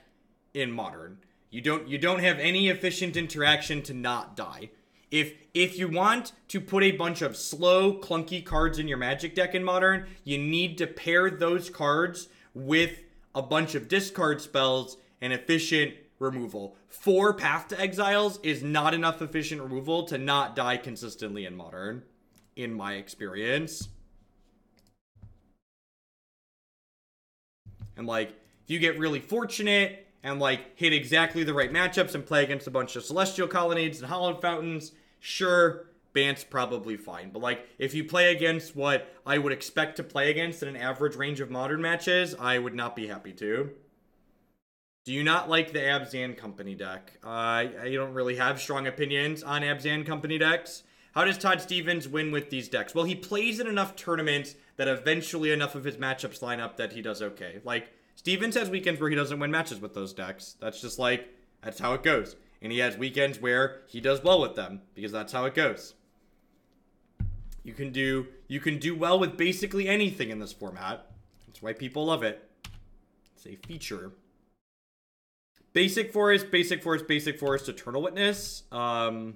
in Modern. You don't have any efficient interaction to not die. If you want to put a bunch of slow, clunky cards in your Magic deck in Modern, you need to pair those cards with a bunch of discard spells and efficient removal. 4 Path to Exiles is not enough efficient removal to not die consistently in Modern, in my experience. And, like, if you get really fortunate and, like, hit exactly the right matchups and play against a bunch of Celestial Colonnades and Hallowed Fountains, sure, Bant's probably fine. But, like, if you play against what I would expect to play against in an average range of Modern matches, I would not be happy to. Do you not like the Abzan Company deck? I don't really have strong opinions on Abzan Company decks. How does Todd Stevens win with these decks? Well, he plays in enough tournaments that eventually enough of his matchups line up that he does okay. Like, Stevens has weekends where he doesn't win matches with those decks. That's just like, that's how it goes. And he has weekends where he does well with them, because that's how it goes. You can do well with basically anything in this format. That's why people love it. It's a feature. Basic Forest, Eternal Witness. No,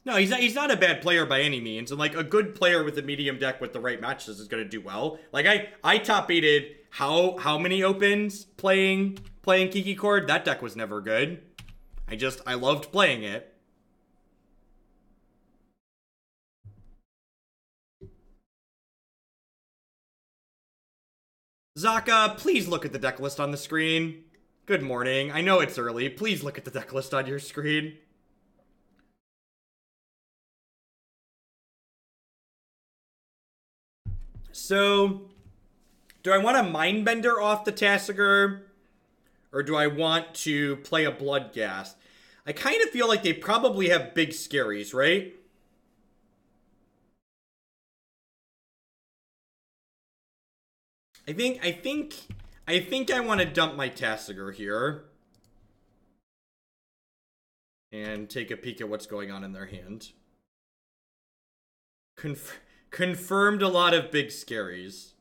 he's not a bad player by any means. And, like, a good player with a medium deck with the right matches is going to do well. Like, I top 8'd how many opens playing Kiki Cord? That deck was never good. I loved playing it. Zaka, please look at the deck list on the screen. Good morning. I know it's early. Please look at the deck list on your screen. So, do I want a Mindbender off the Tasigur? Or do I want to play a Bloodghast? I kind of feel like they probably have big scaries, right? I think I want to dump my Tasigur here. And take a peek at what's going on in their hand. Confirmed a lot of big scaries.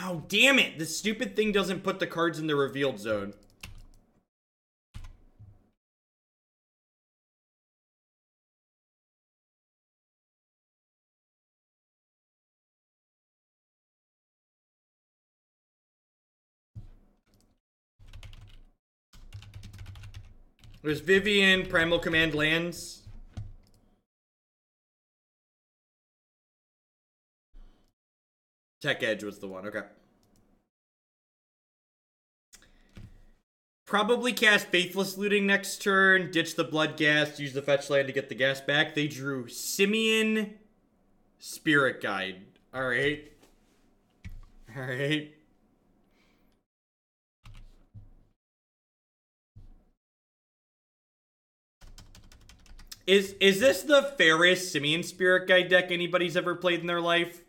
Oh, damn it! This stupid thing doesn't put the cards in the revealed zone. There's Vivian, Primal Command lands. Tech Edge was the one, okay. Probably cast Faithless Looting next turn, ditch the Bloodghast, use the fetch land to get the gas back. They drew Simian Spirit Guide. Alright. Alright. Is this the fairest Simian Spirit Guide deck anybody's ever played in their life?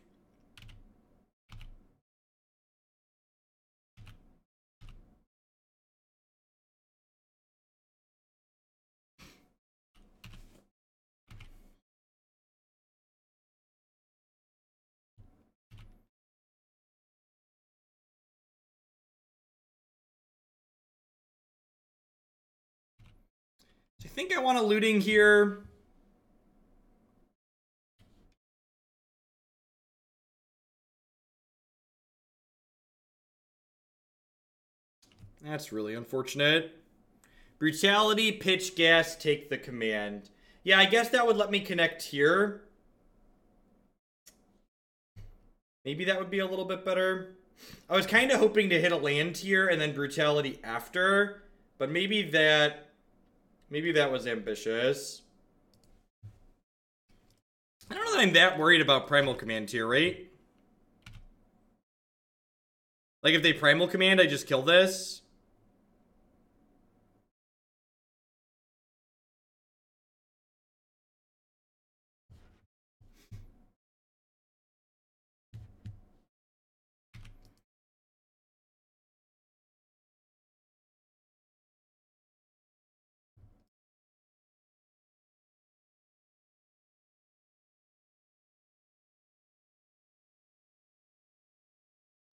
I think I want a looting here. That's really unfortunate. Brutality, pitch, gas, take the command. Yeah, I guess that would let me connect here. Maybe that would be a little bit better. I was kind of hoping to hit a land here and then brutality after, but maybe that was ambitious. I don't know that I'm that worried about Primal Command here, right? Like, if they Primal Command, I just kill this.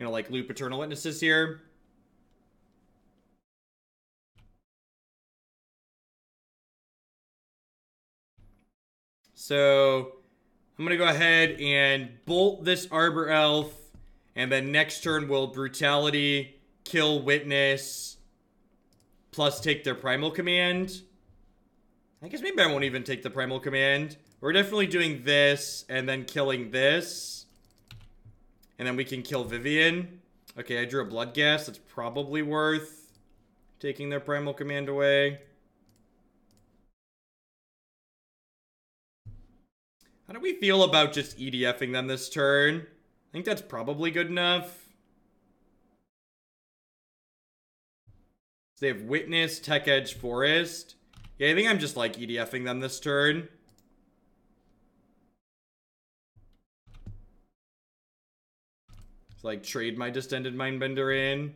gonna like loop Eternal Witnesses here. So I'm gonna go ahead and bolt this Arbor Elf, and then next turn we'll Brutality, kill Witness, plus take their Primal Command. I guess maybe I won't even take the Primal Command. We're definitely doing this, and then killing this. And then we can kill Vivian. Okay, I drew a Bloodghast. That's probably worth taking their Primal Command away. How do we feel about just EDFing them this turn? I think that's probably good enough. So they have Witness, Tech Edge, Forest. Yeah, I think I'm just like EDFing them this turn. So like trade my Distended Mindbender in.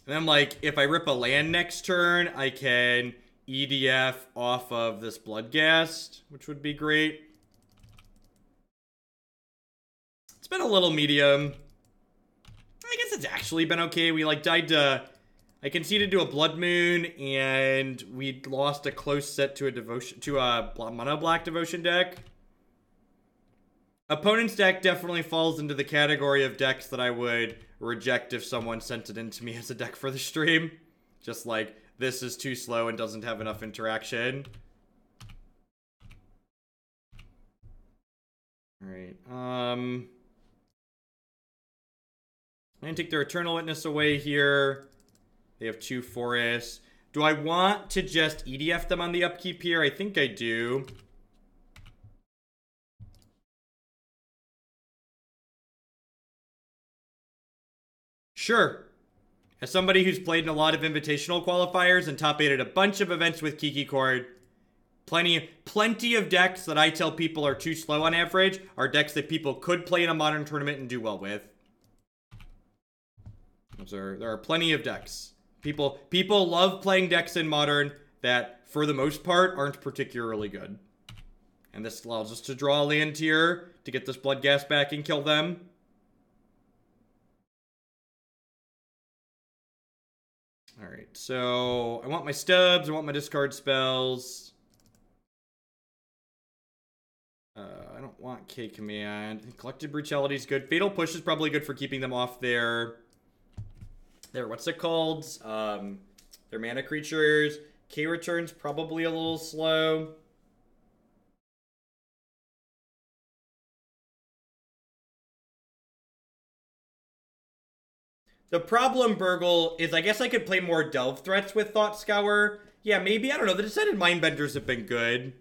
And then like if I rip a land next turn, I can EDF off of this Bloodghast, which would be great. It's been a little medium. I guess it's actually been okay. We like died to... I conceded to a Blood Moon, and we lost a close set to a devotion to a mono black devotion deck. Opponent's deck definitely falls into the category of decks that I would reject if someone sent it in to me as a deck for the stream. Just like, this is too slow and doesn't have enough interaction. Alright, I'm gonna take their Eternal Witness away here. They have 2 forests. Do I want to just EDF them on the upkeep here? I think I do. Sure. As somebody who's played in a lot of invitational qualifiers and top 8 at a bunch of events with Kiki Cord, plenty of decks that I tell people are too slow on average are decks that people could play in a modern tournament and do well with. There are plenty of decks. People love playing decks in Modern that, for the most part, aren't particularly good. And this allows us to draw a land here to get this Bloodghast back and kill them. Alright, so I want my stubs, I want my discard spells. I don't want K-Command. Collected Brutality is good. Fatal Push is probably good for keeping them off their what's it called? Their mana creatures. K-Return's probably a little slow. The problem, Burgle, is I guess I could play more Delve threats with Thought Scour. Yeah, maybe, I don't know. The Descended Mindbenders have been good.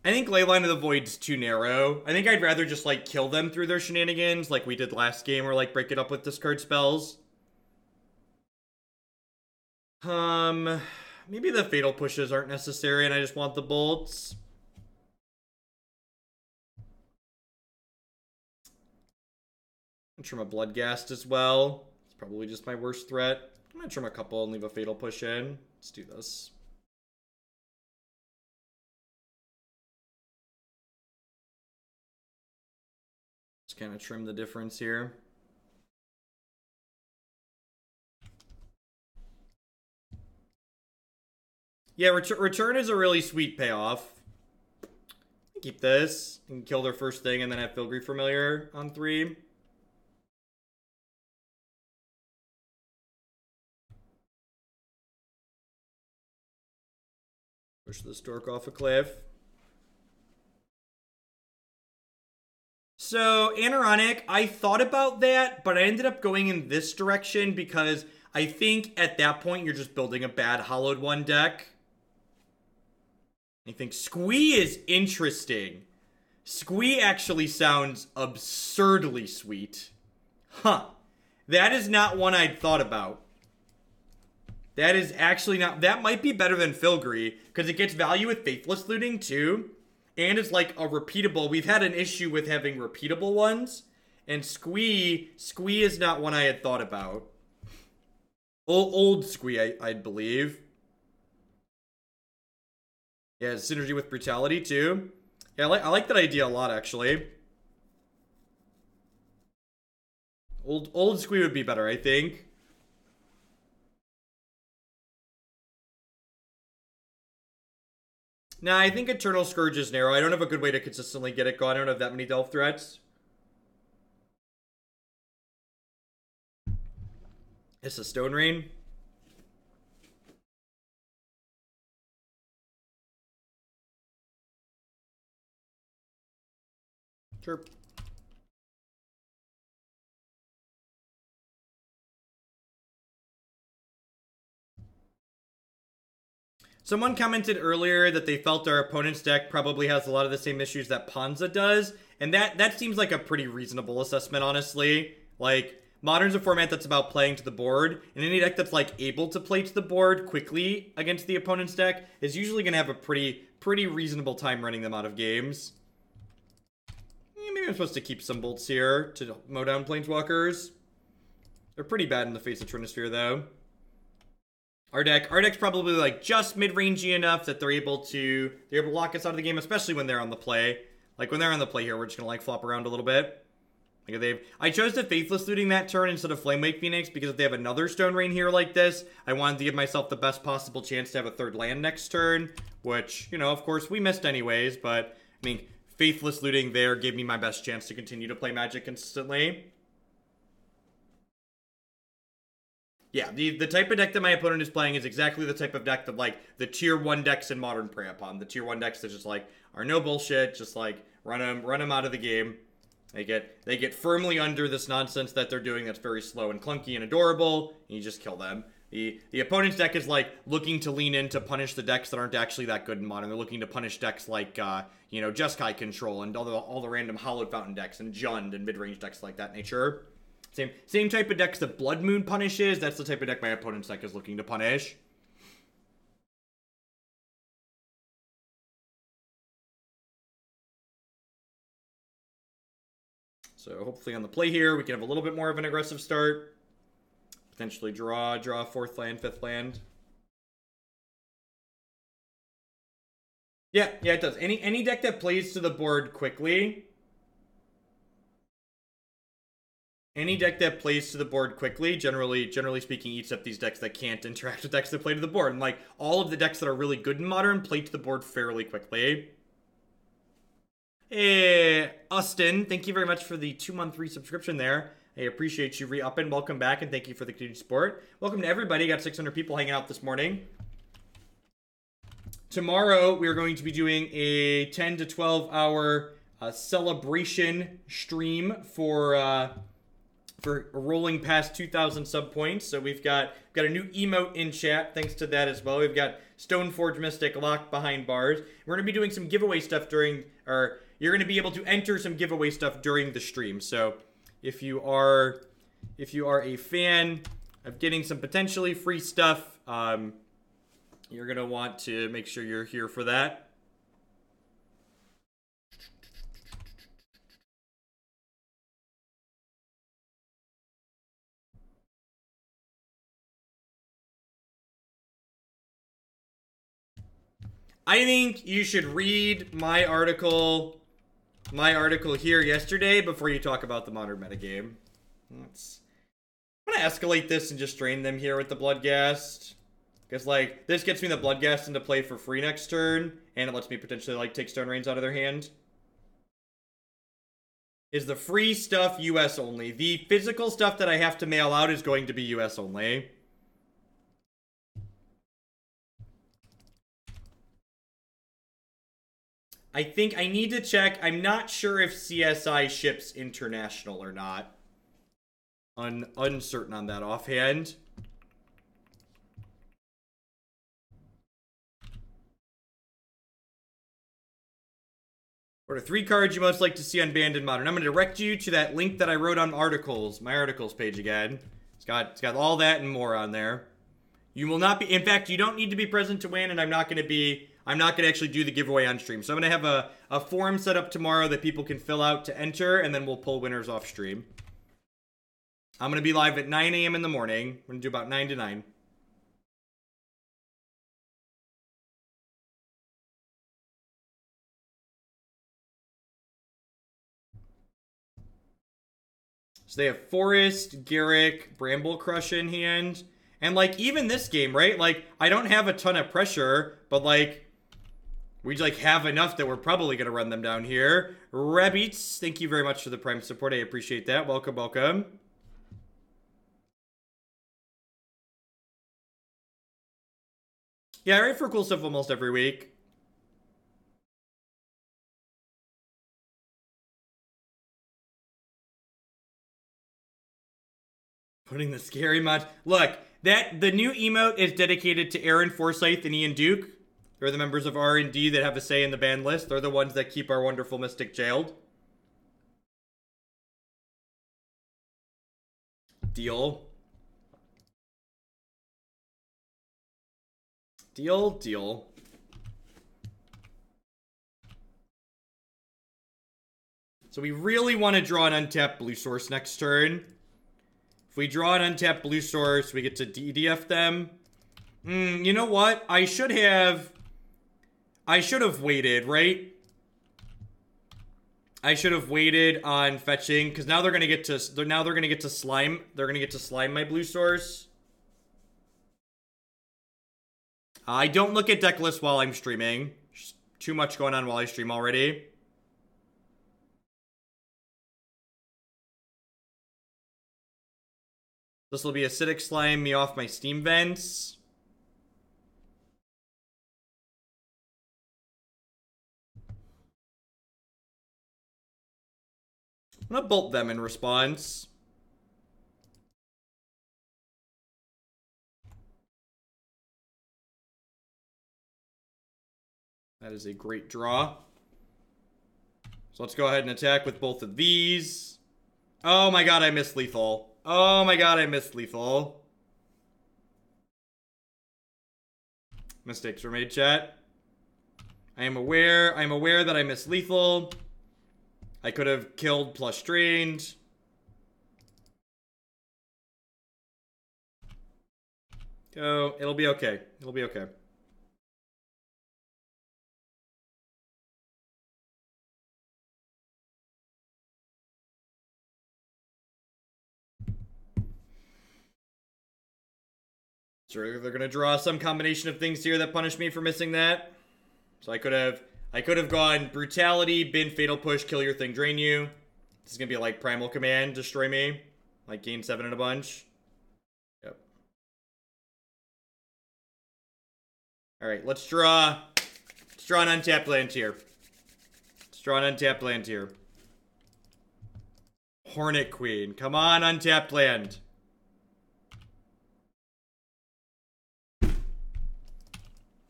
I think Leyline of the Void's too narrow. I think I'd rather just, like, kill them through their shenanigans, like we did last game, or, like, break it up with discard spells. Maybe the Fatal Pushes aren't necessary, and I just want the bolts. I'm gonna trim a Bloodghast as well. It's probably just my worst threat. I'm gonna trim a couple and leave a Fatal Push in. Let's do this. Just kind of trim the difference here. Yeah, return is a really sweet payoff. Keep this and kill their first thing, and then have Filigree Familiar on 3. Push the Stork off a cliff. So, Anoronic, I thought about that, but I ended up going in this direction because I think at that point you're just building a bad Hollowed One deck. I think Squee is interesting. Squee actually sounds absurdly sweet. Huh. That is not one I'd thought about. That is actually not... That might be better than Filigree, because it gets value with Faithless Looting, too. And it's like a repeatable... We've had an issue with having repeatable ones. And Squee is not one I had thought about. Old Squee, I believe. Yeah, synergy with Brutality, too. Yeah, I like that idea a lot, actually. Old Squee would be better, I think. Nah, I think Eternal Scourge is narrow. I don't have a good way to consistently get it going. I don't have that many Delve threats. It's a Stone Rain. Sure. Someone commented earlier that they felt our opponent's deck probably has a lot of the same issues that Ponza does, and that seems like a pretty reasonable assessment, honestly. Like, Modern's a format that's about playing to the board, and any deck that's, like, able to play to the board quickly against the opponent's deck is usually going to have a pretty reasonable time running them out of games. Maybe I'm supposed to keep some bolts here to mow down Planeswalkers. They're pretty bad in the face of Trinisphere, though. Our deck's probably like just mid-rangey enough that they're able to lock us out of the game, especially when they're on the play. Like when they're on the play here, we're just gonna like flop around a little bit. Like I chose to Faithless Looting that turn instead of Flamewake Phoenix because if they have another Stone Rain here like this, I wanted to give myself the best possible chance to have a third land next turn, which, you know, of course we missed anyways, but I mean, Faithless Looting there gave me my best chance to continue to play Magic consistently. Yeah, the type of deck that my opponent is playing is exactly the type of deck that, like, the tier 1 decks in Modern prey upon. The tier 1 decks that just, like, are no bullshit, just, like, run them out of the game. They get firmly under this nonsense that they're doing that's very slow and clunky and adorable, and you just kill them. The opponent's deck is, like, looking to lean in to punish the decks that aren't actually that good in Modern. They're looking to punish decks like, you know, Jeskai Control and all the random Hallowed Fountain decks and Jund and mid-range decks like that nature. Same type of decks that Blood Moon punishes. That's the type of deck my opponent's deck is looking to punish. So hopefully on the play here, we can have a little bit more of an aggressive start. Potentially draw a 4th land, 5th land. Yeah, it does. Any deck that plays to the board quickly... Any deck that plays to the board quickly, generally speaking, eats up these decks that can't interact with decks that play to the board. And, like, all of the decks that are really good in Modern play to the board fairly quickly. Hey, Austin, thank you very much for the 2-month resubscription there. I appreciate you re-upping. Welcome back, and thank you for the continued support. Welcome to everybody. Got 600 people hanging out this morning. Tomorrow, we are going to be doing a 10 to 12 hour celebration stream for rolling past 2,000 sub points. So we've got a new emote in chat thanks to that as well. We've got Stoneforge Mystic locked behind bars. We're going to be doing some giveaway stuff you're going to be able to enter some giveaway stuff during the stream. So if you are a fan of getting some potentially free stuff, you're going to want to make sure you're here for that. I think you should read my article here yesterday before you talk about the Modern metagame. I'm gonna escalate this and just drain them here with the Bloodghast. Because, like, this gets me the Bloodghast into play for free next turn, and it lets me potentially, like, take Stone Rains out of their hand. Is the free stuff US only? The physical stuff that I have to mail out is going to be US only. I think I need to check. I'm not sure if CSI ships international or not. Uncertain on that offhand. What are 3 cards you most like to see unbanned in Modern? I'm going to direct you to that link that I wrote on articles. My articles page again. It's got all that and more on there. You will not be. In fact, you don't need to be present to win, and I'm not going to actually do the giveaway on stream. So I'm going to have a forum set up tomorrow that people can fill out to enter, and then we'll pull winners off stream. I'm going to be live at 9 a.m. in the morning. We're going to do about 9 to 9. So they have Forest, Garrick, Bramble Crush in hand. And, like, even this game, right? Like, I don't have a ton of pressure, but, like, we, like, have enough that we're probably going to run them down here. Rabbids, thank you very much for the Prime support. I appreciate that. Welcome, welcome. Yeah, I write for cool stuff almost every week. Putting the scary mod. Look, the new emote is dedicated to Aaron Forsyth and Ian Duke. They're the members of R&D that have a say in the ban list. They're the ones that keep our wonderful Mystic jailed. Deal. Deal. So we really want to draw an untapped blue source next turn. If we draw an untapped blue source, we get to DDF them. You know what? I should have waited, right? I should have waited on fetching, because now they're gonna get to slime. They're gonna get to slime my blue source. I don't look at deck lists while I'm streaming. There's too much going on while I stream already. This will be acidic slime me off my steam vents. I'm gonna bolt them in response. That is a great draw. So let's go ahead and attack with both of these. Oh my god, I missed lethal. Oh my god, I missed lethal. Mistakes were made, chat. I'm aware that I missed lethal. I could have killed plus drained. Go. It'll be okay. It'll be okay. Sure, they're gonna draw some combination of things here that punish me for missing that. So I could have gone brutality, bin, fatal push, kill your thing, drain you. This is gonna be like primal command, destroy me, like gain 7 in a bunch. Yep. All right, let's draw an untapped land here. Let's draw an untapped land here. Hornet Queen, come on, untapped land.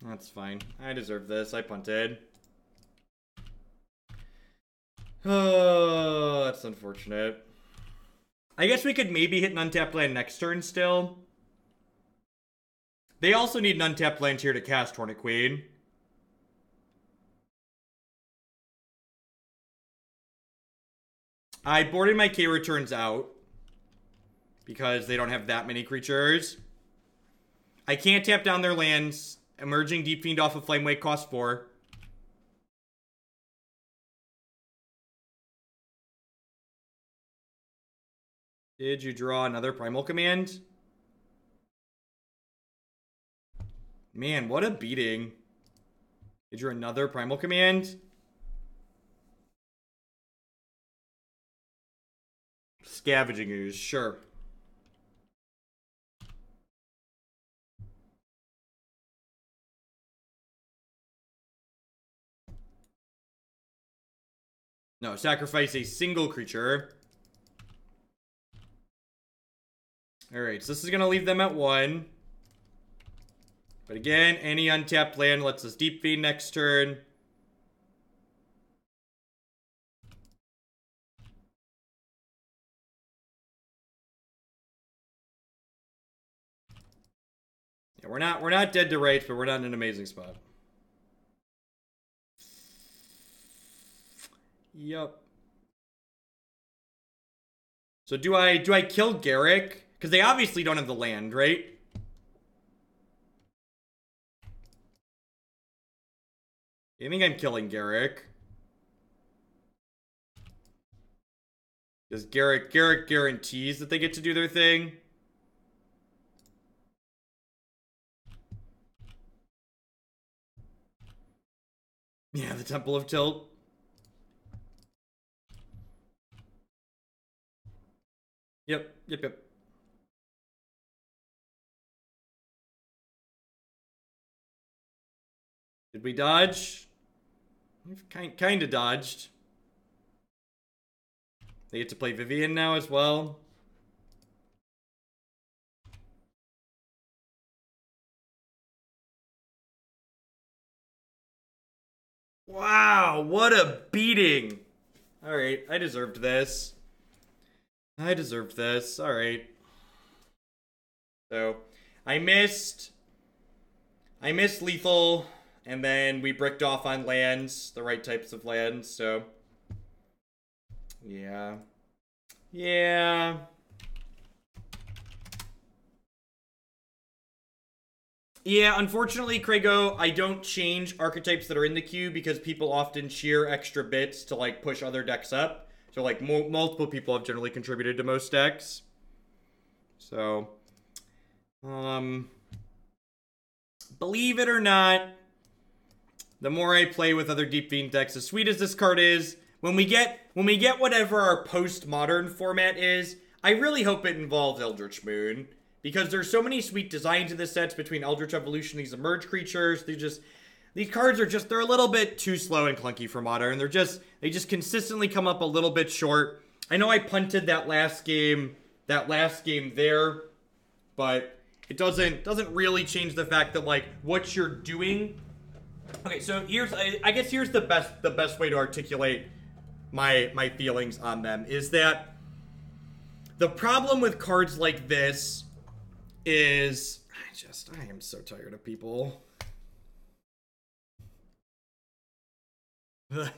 That's fine. I deserve this. I punted. Oh, that's unfortunate. I guess we could maybe hit an untapped land next turn still. They also need an untapped land here to cast Hornet Queen. I boarded my K returns out because they don't have that many creatures. I can't tap down their lands. Emerging Deep Fiend off of Flamewake costs 4. Did you draw another Primal Command? Man, what a beating. Did you draw another Primal Command? Scavenging Ooze, sure. No, sacrifice a single creature. Alright, so this is going to leave them at 1. But again, any untapped land lets us Deep Fiend next turn. Yeah, we're not dead to rights, but we're not in an amazing spot. Yup. So do I kill Garrick? Because they obviously don't have the land, right? I think I'm killing Garrick. Because Garrick guarantees that they get to do their thing. Yeah, the Temple of Tilt. Yep. Did we dodge? We've kind of dodged. They get to play Vivian now as well. Wow, what a beating. Alright, I deserved this. Alright. So, I missed lethal, and then we bricked off on lands, the right types of lands, so. Yeah. Yeah. Yeah, unfortunately, Krago, I don't change archetypes that are in the queue because people often cheer extra bits to, like, push other decks up. So, like, multiple people have generally contributed to most decks. So, believe it or not, the more I play with other Deep Fiend decks, as sweet as this card is, when we get whatever our post-modern format is, I really hope it involves Eldritch Moon. Because there's so many sweet designs in this sets between Eldritch Evolution, these emerge creatures. These cards are just, they're a little bit too slow and clunky for modern. They just consistently come up a little bit short. I know I punted that last game there, but it doesn't really change the fact that, like, what you're doing. Okay, so I guess here's the best way to articulate my feelings on them is that the problem with cards like this is I am so tired of people. The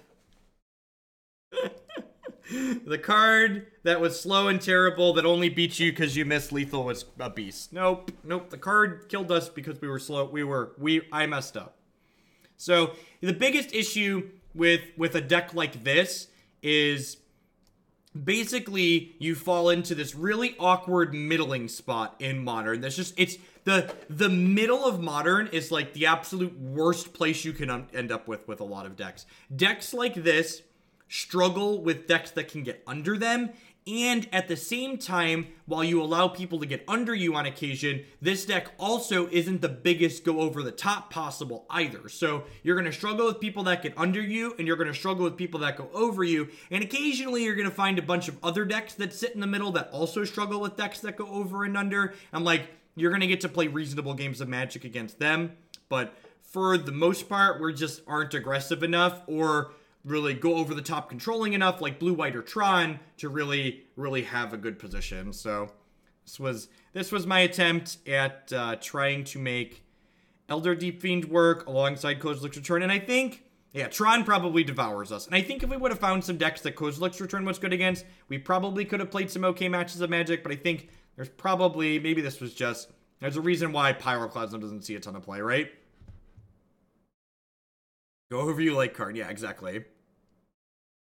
card that was slow and terrible that only beat you because you missed lethal was a beast. Nope. The card killed us because we were slow. I messed up. So the biggest issue with a deck like this is basically you fall into this really awkward middling spot in modern. It's the middle of modern is like the absolute worst place you can end up with a lot of decks. Decks like this struggle with decks that can get under them, and at the same time, while you allow people to get under you on occasion, this deck also isn't the biggest go over the top possible either. So you're going to struggle with people that get under you, and you're going to struggle with people that go over you, and occasionally you're going to find a bunch of other decks that sit in the middle that also struggle with decks that go over and under, and like, you're going to get to play reasonable games of Magic against them, but for the most part, we just aren't aggressive enough, or really go over the top controlling enough like Blue, White, or Tron to really have a good position. So this was my attempt at trying to make Elder Deep Fiend work alongside Kozilek's Return. And I think, yeah, Tron probably devours us. And I think if we would have found some decks that Kozilek's Return was good against, we probably could have played some okay matches of Magic. But I think there's probably, maybe this was just, there's a reason why Pyroclasm doesn't see a ton of play, right? Go over you like card. Yeah, exactly.